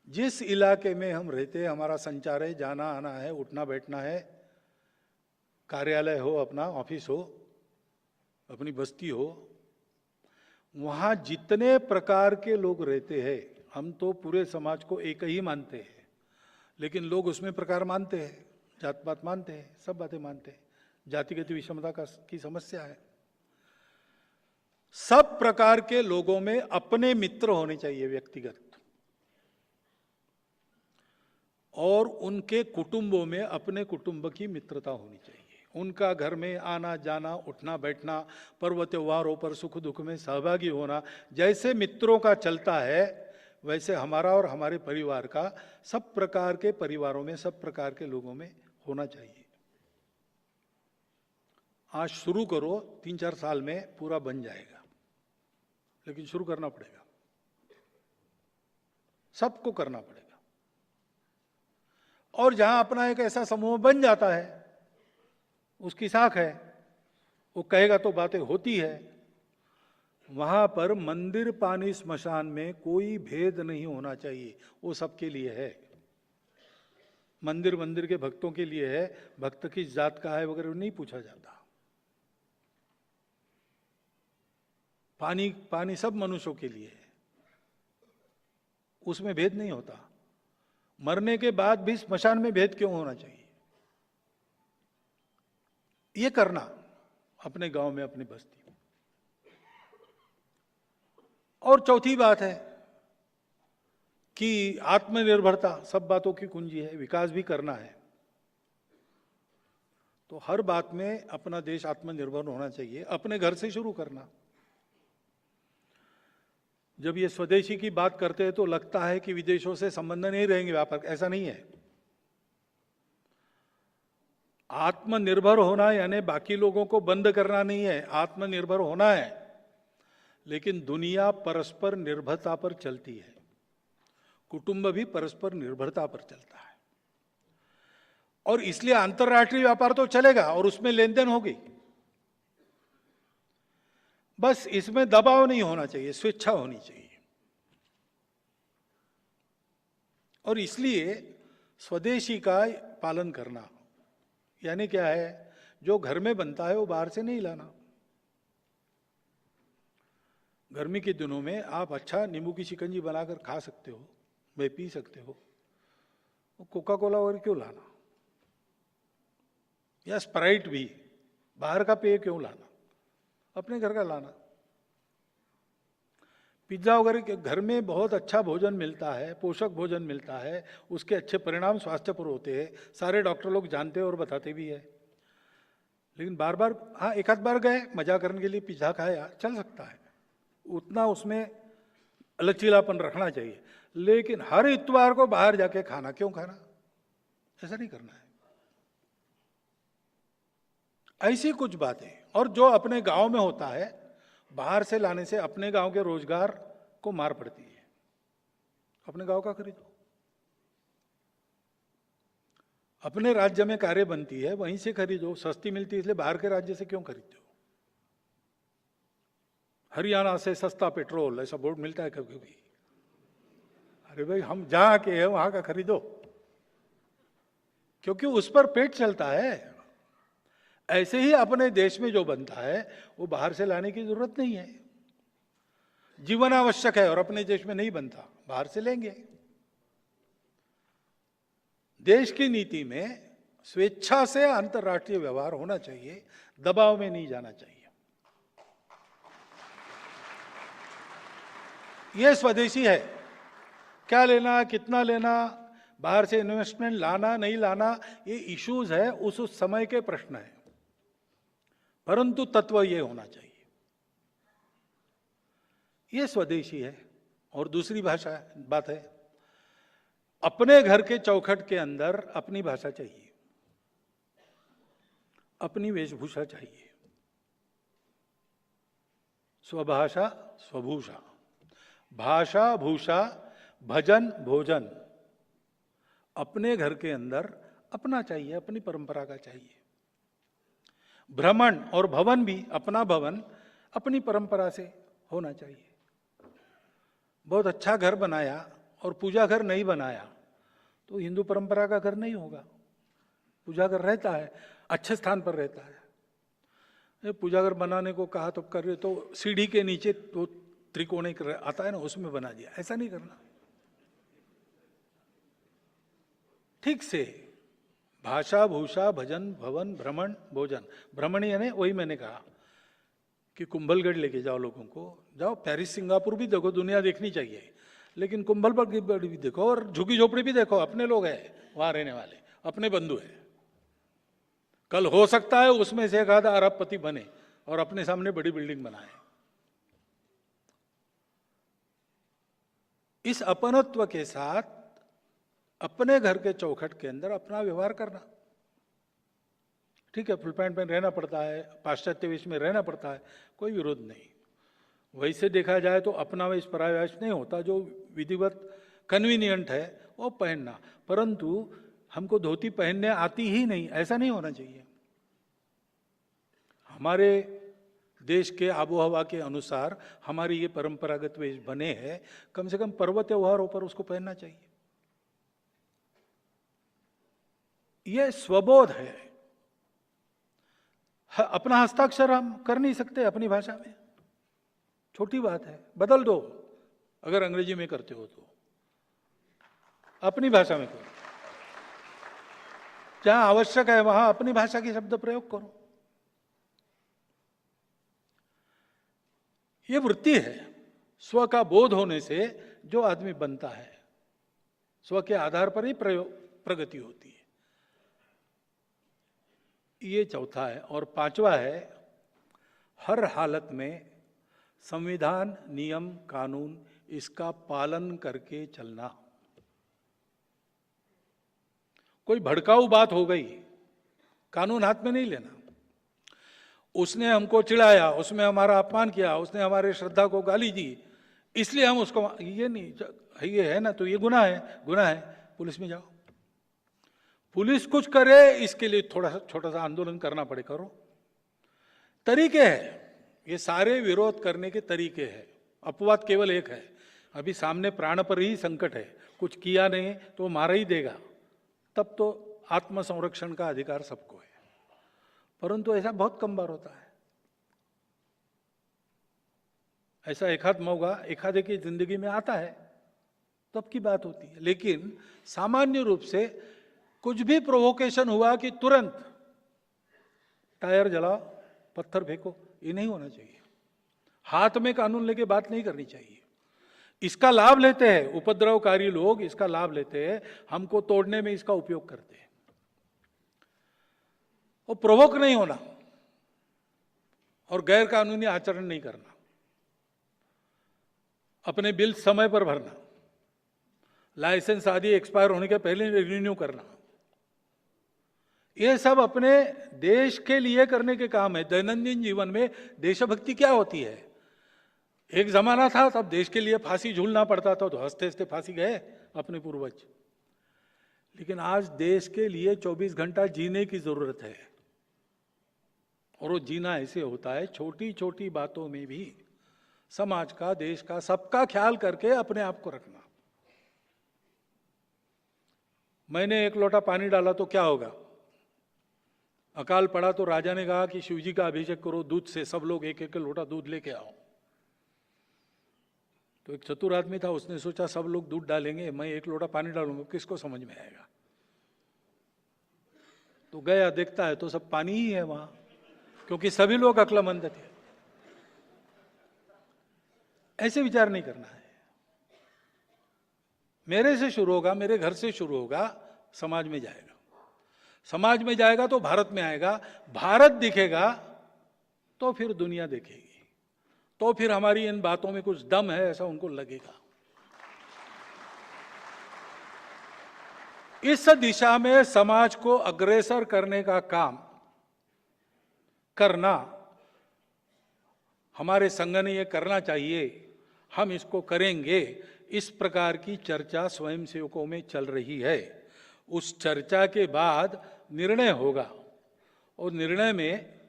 जिस इलाके में हम रहते हैं, हमारा संचार है, जाना आना है, उठना बैठना है, कार्यालय हो, अपना ऑफिस हो, अपनी बस्ती हो, वहां जितने प्रकार के लोग रहते हैं, हम तो पूरे समाज को एक ही मानते हैं, लेकिन लोग उसमें प्रकार मानते हैं, जात पात मानते हैं, सब बातें मानते हैं। जातिगत विषमता की समस्या है। सब प्रकार के लोगों में अपने मित्र होने चाहिए व्यक्तिगत, और उनके कुटुंबों में अपने कुटुंब की मित्रता होनी चाहिए। उनका घर में आना जाना, उठना बैठना, पर्व त्योहारों पर सुख दुख में सहभागी होना, जैसे मित्रों का चलता है वैसे हमारा और हमारे परिवार का सब प्रकार के परिवारों में, सब प्रकार के लोगों में होना चाहिए। आज शुरू करो, 3-4 साल में पूरा बन जाएगा, लेकिन शुरू करना पड़ेगा। सबको करना पड़ेगा। और जहां अपना एक ऐसा समूह बन जाता है, उसकी साख है, वो कहेगा तो बातें होती है, वहां पर मंदिर पानी स्मशान में कोई भेद नहीं होना चाहिए, वो सबके लिए है। मंदिर मंदिर के भक्तों के लिए है, भक्त किस जात का है वगैरह नहीं पूछा जाता। पानी पानी सब मनुष्यों के लिए है, उसमें भेद नहीं होता। मरने के बाद भी स्मशान में भेद क्यों होना चाहिए? ये करना अपने गांव में, अपनी बस्ती में। और चौथी बात है कि आत्मनिर्भरता सब बातों की कुंजी है, विकास भी करना है। तो हर बात में अपना देश आत्मनिर्भर होना चाहिए, अपने घर से शुरू करना। जब ये स्वदेशी की बात करते हैं तो लगता है कि विदेशों से संबंध नहीं रहेंगे, व्यापार, ऐसा नहीं है। आत्मनिर्भर होना यानी बाकी लोगों को बंद करना नहीं है, आत्मनिर्भर होना है। लेकिन दुनिया परस्पर निर्भरता पर चलती है, कुटुंब भी परस्पर निर्भरता पर चलता है, और इसलिए अंतर्राष्ट्रीय व्यापार तो चलेगा और उसमें लेन देन होगी। बस इसमें दबाव नहीं होना चाहिए, स्वेच्छा होनी चाहिए। और इसलिए स्वदेशी का पालन करना यानी क्या है, जो घर में बनता है वो बाहर से नहीं लाना। गर्मी के दिनों में आप अच्छा नींबू की शिकंजी बनाकर खा सकते हो, वे पी सकते हो, कोका कोला वगैरह क्यों लाना, या स्प्राइट भी, बाहर का पेय क्यों लाना, अपने घर का लाना। पिज्जा वगैरह के घर में बहुत अच्छा भोजन मिलता है, पोषक भोजन मिलता है, उसके अच्छे परिणाम स्वास्थ्य पर होते हैं, सारे डॉक्टर लोग जानते हैं और बताते भी है। लेकिन बार बार, हाँ एक आध बार गए मजा करने के लिए पिज्जा खाया, चल सकता है, उतना उसमें लचीलापन रखना चाहिए। लेकिन हर इतवार को बाहर जाके खाना, क्यों खाना, ऐसा नहीं करना है। ऐसी कुछ बातें। और जो अपने गांव में होता है, बाहर से लाने से अपने गांव के रोजगार को मार पड़ती है। अपने गांव का खरीदो, अपने राज्य में कार्य बनती है वहीं से खरीदो, सस्ती मिलती है, इसलिए बाहर के राज्य से क्यों खरीदते हो। हरियाणा से सस्ता पेट्रोल ऐसा बोर्ड मिलता है कभी कभी, अरे भाई हम जहां के हैं वहां का खरीदो, क्योंकि उस पर पेट चलता है। ऐसे ही अपने देश में जो बनता है वो बाहर से लाने की जरूरत नहीं है, जीवन आवश्यक है और अपने देश में नहीं बनता, बाहर से लेंगे। देश की नीति में स्वेच्छा से अंतर्राष्ट्रीय व्यवहार होना चाहिए, दबाव में नहीं जाना चाहिए। यह स्वदेशी है। क्या लेना, कितना लेना, बाहर से इन्वेस्टमेंट लाना नहीं लाना, ये इश्यूज है, उस समय के प्रश्न है, परंतु तत्व ये होना चाहिए, ये स्वदेशी है। और दूसरी भाषा बात है, अपने घर के चौखट के अंदर अपनी भाषा चाहिए, अपनी वेशभूषा चाहिए, स्वभाषा स्वभूषा, भाषा भूषा भजन भोजन, अपने घर के अंदर अपना चाहिए, अपनी परंपरा का चाहिए। भ्रमण और भवन भी, अपना भवन अपनी परंपरा से होना चाहिए। बहुत अच्छा घर बनाया और पूजा घर नहीं बनाया तो हिंदू परंपरा का घर नहीं होगा। पूजा घर रहता है, अच्छे स्थान पर रहता है। पूजा घर बनाने को कहा तो कर रहे, तो सीढ़ी के नीचे तो त्रिकोण आता है ना, उसमें बना दिया, ऐसा नहीं करना। ठीक से भाषा भूषा भजन भवन भ्रमण भोजन। भ्रमण यानी वही मैंने कहा कि कुंभलगढ़ लेके जाओ लोगों को, जाओ पेरिस सिंगापुर भी देखो, दुनिया देखनी चाहिए, लेकिन कुंभलगढ़ भी देखो और झुग्गी झोपड़ी भी देखो, अपने लोग हैं वहां रहने वाले, अपने बंधु हैं। कल हो सकता है उसमें से एक आधा अरबपति बने और अपने सामने बड़ी बिल्डिंग बनाए। इस अपनत्व के साथ अपने घर के चौखट के अंदर अपना व्यवहार करना। ठीक है, फुल पैंट में रहना पड़ता है, पाश्चात्य वेश में रहना पड़ता है, कोई विरोध नहीं। वैसे देखा जाए तो अपना वेश पराया वेश नहीं होता। जो विधिवत कन्वीनियंट है वो पहनना, परंतु हमको धोती पहनने आती ही नहीं, ऐसा नहीं होना चाहिए। हमारे देश के आबोहवा के अनुसार हमारी ये परंपरागत वेश बने हैं, कम से कम पर्व त्योहारों पर उसको पहनना चाहिए। ये स्वबोध है। अपना हस्ताक्षर हम कर नहीं सकते अपनी भाषा में, छोटी बात है, बदल दो। अगर अंग्रेजी में करते हो तो अपनी भाषा में करो, जहां आवश्यक है वहां अपनी भाषा के शब्द प्रयोग करो। ये वृत्ति है, स्व का बोध होने से जो आदमी बनता है, स्व के आधार पर ही प्रगति होती है। ये चौथा है। और पांचवा है, हर हालत में संविधान, नियम, कानून इसका पालन करके चलना। कोई भड़काऊ बात हो गई, कानून हाथ में नहीं लेना। उसने हमको चिढ़ाया, उसमें हमारा अपमान किया, उसने हमारे श्रद्धा को गाली दी, इसलिए हम उसको, ये नहीं, ये है ना तो ये गुनाह है, गुनाह है, पुलिस में जाओ। पुलिस कुछ करे इसके लिए थोड़ा सा छोटा सा आंदोलन करना पड़े, करो। तरीके हैं, ये सारे विरोध करने के तरीके हैं। अपवाद केवल एक है, अभी सामने प्राण पर ही संकट है, कुछ किया नहीं तो मारा ही देगा, तब तो आत्मसंरक्षण का अधिकार सबको है। परंतु ऐसा बहुत कम बार होता है। ऐसा एकाध मौका एकाधे की जिंदगी में आता है, तब की बात होती है। लेकिन सामान्य रूप से कुछ भी प्रोवोकेशन हुआ कि तुरंत टायर जलाओ, पत्थर फेंको, ये नहीं होना चाहिए। हाथ में कानून लेके बात नहीं करनी चाहिए। इसका लाभ लेते हैं उपद्रवकारी लोग, इसका लाभ लेते हैं, हमको तोड़ने में इसका उपयोग करते हैं। और प्रोवोक नहीं होना और गैर कानूनी आचरण नहीं करना, अपने बिल समय पर भरना, लाइसेंस आदि एक्सपायर होने के पहले रिन्यू करना, ये सब अपने देश के लिए करने के काम है। दैनंदिन जीवन में देशभक्ति क्या होती है? एक जमाना था तब देश के लिए फांसी झूलना पड़ता था, तो हंसते हंसते फांसी गए अपने पूर्वज। लेकिन आज देश के लिए 24 घंटा जीने की जरूरत है। और वो जीना ऐसे होता है, छोटी छोटी बातों में भी समाज का, देश का, सबका ख्याल करके अपने आप को रखना। मैंने एक लोटा पानी डाला तो क्या होगा? अकाल पड़ा तो राजा ने कहा कि शिवजी का अभिषेक करो दूध से, सब लोग एक एक लोटा दूध लेके आओ। तो एक चतुर आदमी था, उसने सोचा सब लोग दूध डालेंगे, मैं एक लोटा पानी डालूंगा, किसको समझ में आएगा? तो गया, देखता है तो सब पानी ही है वहां, क्योंकि सभी लोग अक्लमंद थे। ऐसे विचार नहीं करना है। मेरे से शुरू होगा, मेरे घर से शुरू होगा, समाज में जाएगा, समाज में जाएगा तो भारत में आएगा, भारत दिखेगा तो फिर दुनिया देखेगी, तो फिर हमारी इन बातों में कुछ दम है ऐसा उनको लगेगा। इस दिशा में समाज को अग्रसर करने का काम करना हमारे संघ ने ये करना चाहिए, हम इसको करेंगे, इस प्रकार की चर्चा स्वयंसेवकों में चल रही है। उस चर्चा के बाद निर्णय होगा, और निर्णय में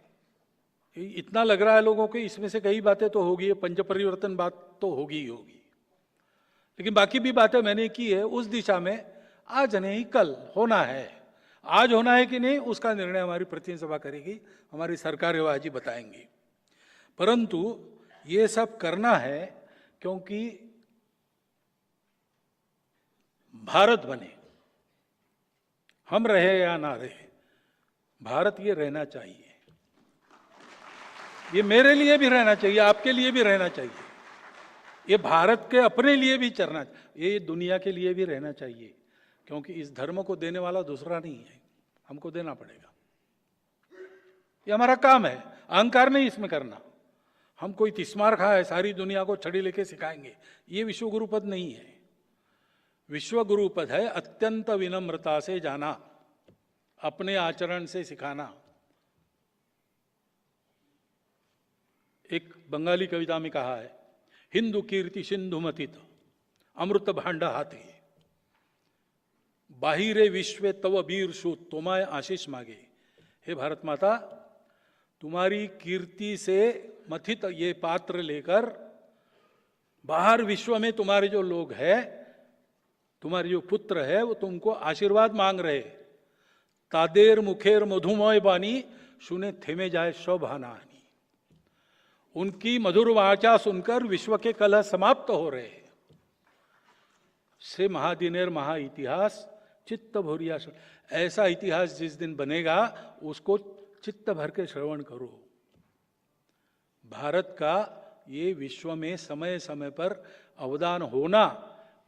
इतना लग रहा है लोगों को इसमें से कई बातें तो होगी, पंच परिवर्तन बात तो होगी ही होगी, लेकिन बाकी भी बातें मैंने की है उस दिशा में आज नहीं कल होना है। आज होना है कि नहीं उसका निर्णय हमारी प्रतिनिधि सभा करेगी, हमारी सरकार एवं आज ही बताएंगी। परंतु ये सब करना है क्योंकि भारत बने, हम रहे या ना रहे, भारत ये रहना चाहिए। ये मेरे लिए भी रहना चाहिए, आपके लिए भी रहना चाहिए, ये भारत के अपने लिए भी चलना, ये दुनिया के लिए भी रहना चाहिए, क्योंकि इस धर्म को देने वाला दूसरा नहीं है, हमको देना पड़ेगा। ये हमारा काम है, अहंकार नहीं इसमें करना। हम कोई तिस्मार खा है, सारी दुनिया को छड़ी लेके सिखाएंगे, ये विश्व गुरु पद नहीं है। विश्व गुरु पद है अत्यंत विनम्रता से जाना, अपने आचरण से सिखाना। एक बंगाली कविता में कहा है, हिंदू कीर्ति सिंधु मतित अमृत भांडा हाथी। बाहिरे विश्वे तव वीर सूत तुम्हारे आशीष मांगे। हे भारत माता, तुम्हारी कीर्ति से मथित ये पात्र लेकर बाहर विश्व में तुम्हारे जो लोग हैं, तुम्हारे जो पुत्र है, वो तुमको आशीर्वाद मांग रहे। तादेर मुखेर मधुमय बानी सुने थेमे जाए शोभानानी। उनकी मधुर वाचा सुनकर विश्व के कलह समाप्त हो रहे। से महादिनेर महा इतिहास चित्त भोरिया। ऐसा इतिहास जिस दिन बनेगा उसको चित्त भर के श्रवण करो। भारत का ये विश्व में समय समय पर अवदान होना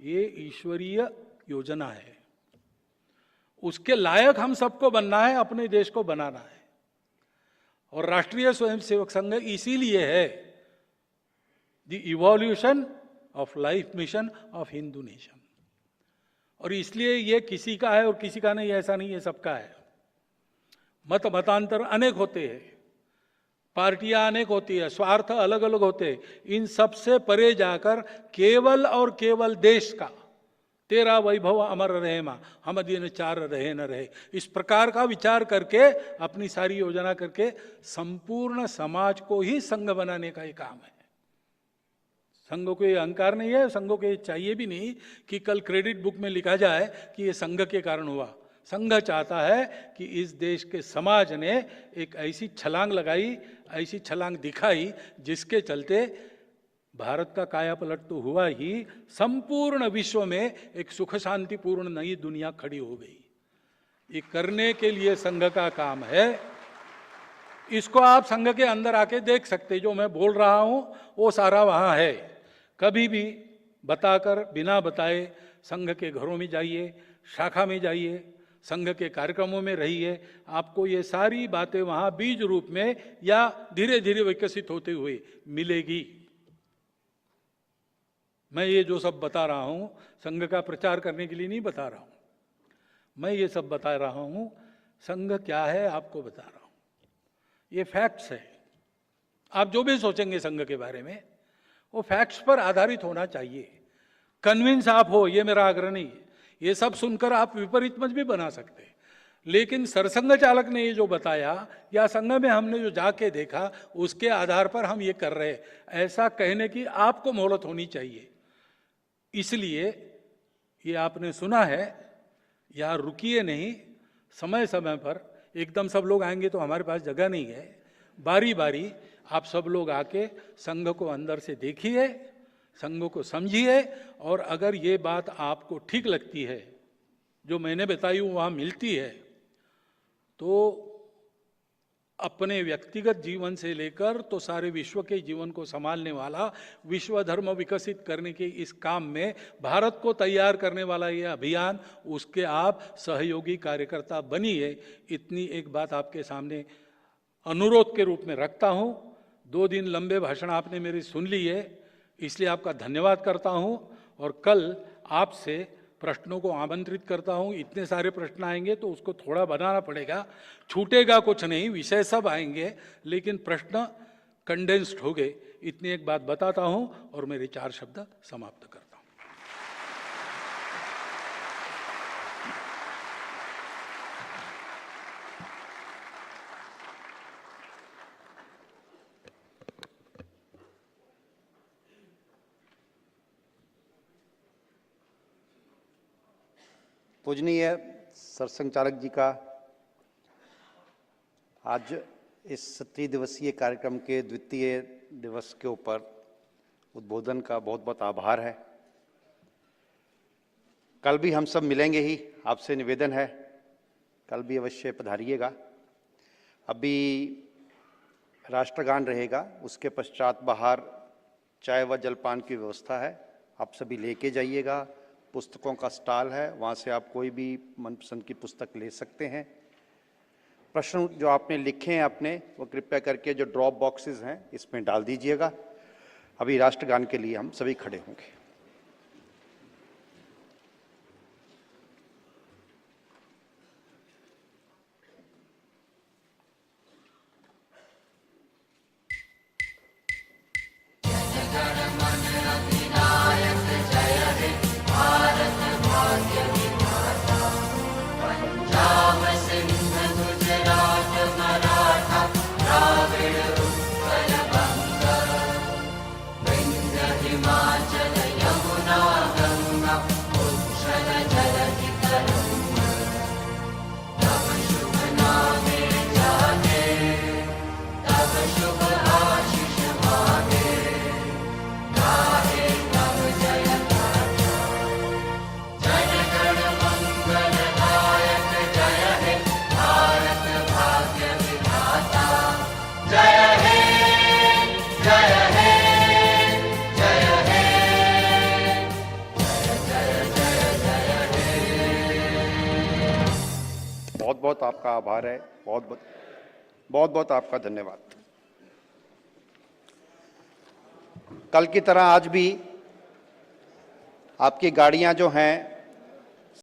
ये ईश्वरीय योजना है। उसके लायक हम सबको बनना है, अपने देश को बनाना है। और राष्ट्रीय स्वयंसेवक संघ इसीलिए है the evolution of life mission of Hindu nation. और इसलिए ये किसी का है और किसी का नहीं, ऐसा नहीं है, सबका है। मत मतांतर अनेक होते हैं, पार्टियां अनेक होती है, स्वार्थ अलग अलग होते हैं। इन सबसे परे जाकर केवल और केवल देश का तेरा वैभव अमर रहे मां, हम दिन चार रहे न रहे, इस प्रकार का विचार करके अपनी सारी योजना करके संपूर्ण समाज को ही संघ बनाने का ये काम है। संघ को ये अहंकार नहीं है, संघ को ये चाहिए भी नहीं कि कल क्रेडिट बुक में लिखा जाए कि ये संघ के कारण हुआ। संघ चाहता है कि इस देश के समाज ने एक ऐसी छलांग लगाई, ऐसी छलांग दिखाई, जिसके चलते भारत का कायापलट तो हुआ ही, संपूर्ण विश्व में एक सुख शांतिपूर्ण नई दुनिया खड़ी हो गई। ये करने के लिए संघ का काम है। इसको आप संघ के अंदर आके देख सकते, जो मैं बोल रहा हूं वो सारा वहां है। कभी भी बताकर बिना बताए संघ के घरों में जाइए, शाखा में जाइए, संघ के कार्यक्रमों में रहिए, आपको ये सारी बातें वहां बीज रूप में या धीरे धीरे विकसित होते हुए मिलेगी। मैं ये जो सब बता रहा हूं संघ का प्रचार करने के लिए नहीं बता रहा हूं। मैं ये सब बता रहा हूं संघ क्या है आपको बता रहा हूं। ये फैक्ट्स है। आप जो भी सोचेंगे संघ के बारे में वो फैक्ट्स पर आधारित होना चाहिए। कन्विंस आप हो, ये मेरा आग्रह नहीं है। ये सब सुनकर आप विपरीत मत भी बना सकते, लेकिन सरसंघ चालक ने ये जो बताया या संघ में हमने जो जाके देखा उसके आधार पर हम ये कर रहे, ऐसा कहने की आपको मोहलत होनी चाहिए। इसलिए ये आपने सुना है, यार रुकिए नहीं, समय समय पर एकदम सब लोग आएंगे तो हमारे पास जगह नहीं है। बारी बारी आप सब लोग आके संघ को अंदर से देखिए, संघ को समझिए, और अगर ये बात आपको ठीक लगती है, जो मैंने बताई वहाँ मिलती है, तो अपने व्यक्तिगत जीवन से लेकर तो सारे विश्व के जीवन को संभालने वाला, विश्व धर्म विकसित करने के इस काम में भारत को तैयार करने वाला ये अभियान, उसके आप सहयोगी कार्यकर्ता बनिए। इतनी एक बात आपके सामने अनुरोध के रूप में रखता हूँ। 2 दिन लंबे भाषण आपने मेरी सुन ली है, इसलिए आपका धन्यवाद करता हूँ। और कल आपसे प्रश्नों को आमंत्रित करता हूँ। इतने सारे प्रश्न आएंगे तो उसको थोड़ा बनाना पड़ेगा, छूटेगा कुछ नहीं, विषय सब आएंगे, लेकिन प्रश्न कंडेंस्ड हो गए। इतनी एक बात बताता हूँ और मेरे 4 शब्द समाप्त करता हूँ। पूजनीय सरसंघ चालक जी का आज इस त्रिदिवसीय कार्यक्रम के द्वितीय दिवस के ऊपर उद्बोधन का बहुत बहुत आभार है। कल भी हम सब मिलेंगे ही, आपसे निवेदन है कल भी अवश्य पधारिएगा। अभी राष्ट्रगान रहेगा, उसके पश्चात बाहर चाय व जलपान की व्यवस्था है, आप सभी लेके जाइएगा। पुस्तकों का स्टॉल है, वहाँ से आप कोई भी मनपसंद की पुस्तक ले सकते हैं। प्रश्न जो आपने लिखे हैं अपने, वो कृपया करके जो ड्रॉप बॉक्सेस हैं इसमें डाल दीजिएगा। अभी राष्ट्रगान के लिए हम सभी खड़े होंगे। अधिनायक जय हे भारत भाग्य विधाता। बहुत आपका आभार है, बहुत बहुत आपका धन्यवाद। कल की तरह आज भी आपकी गाड़ियां जो हैं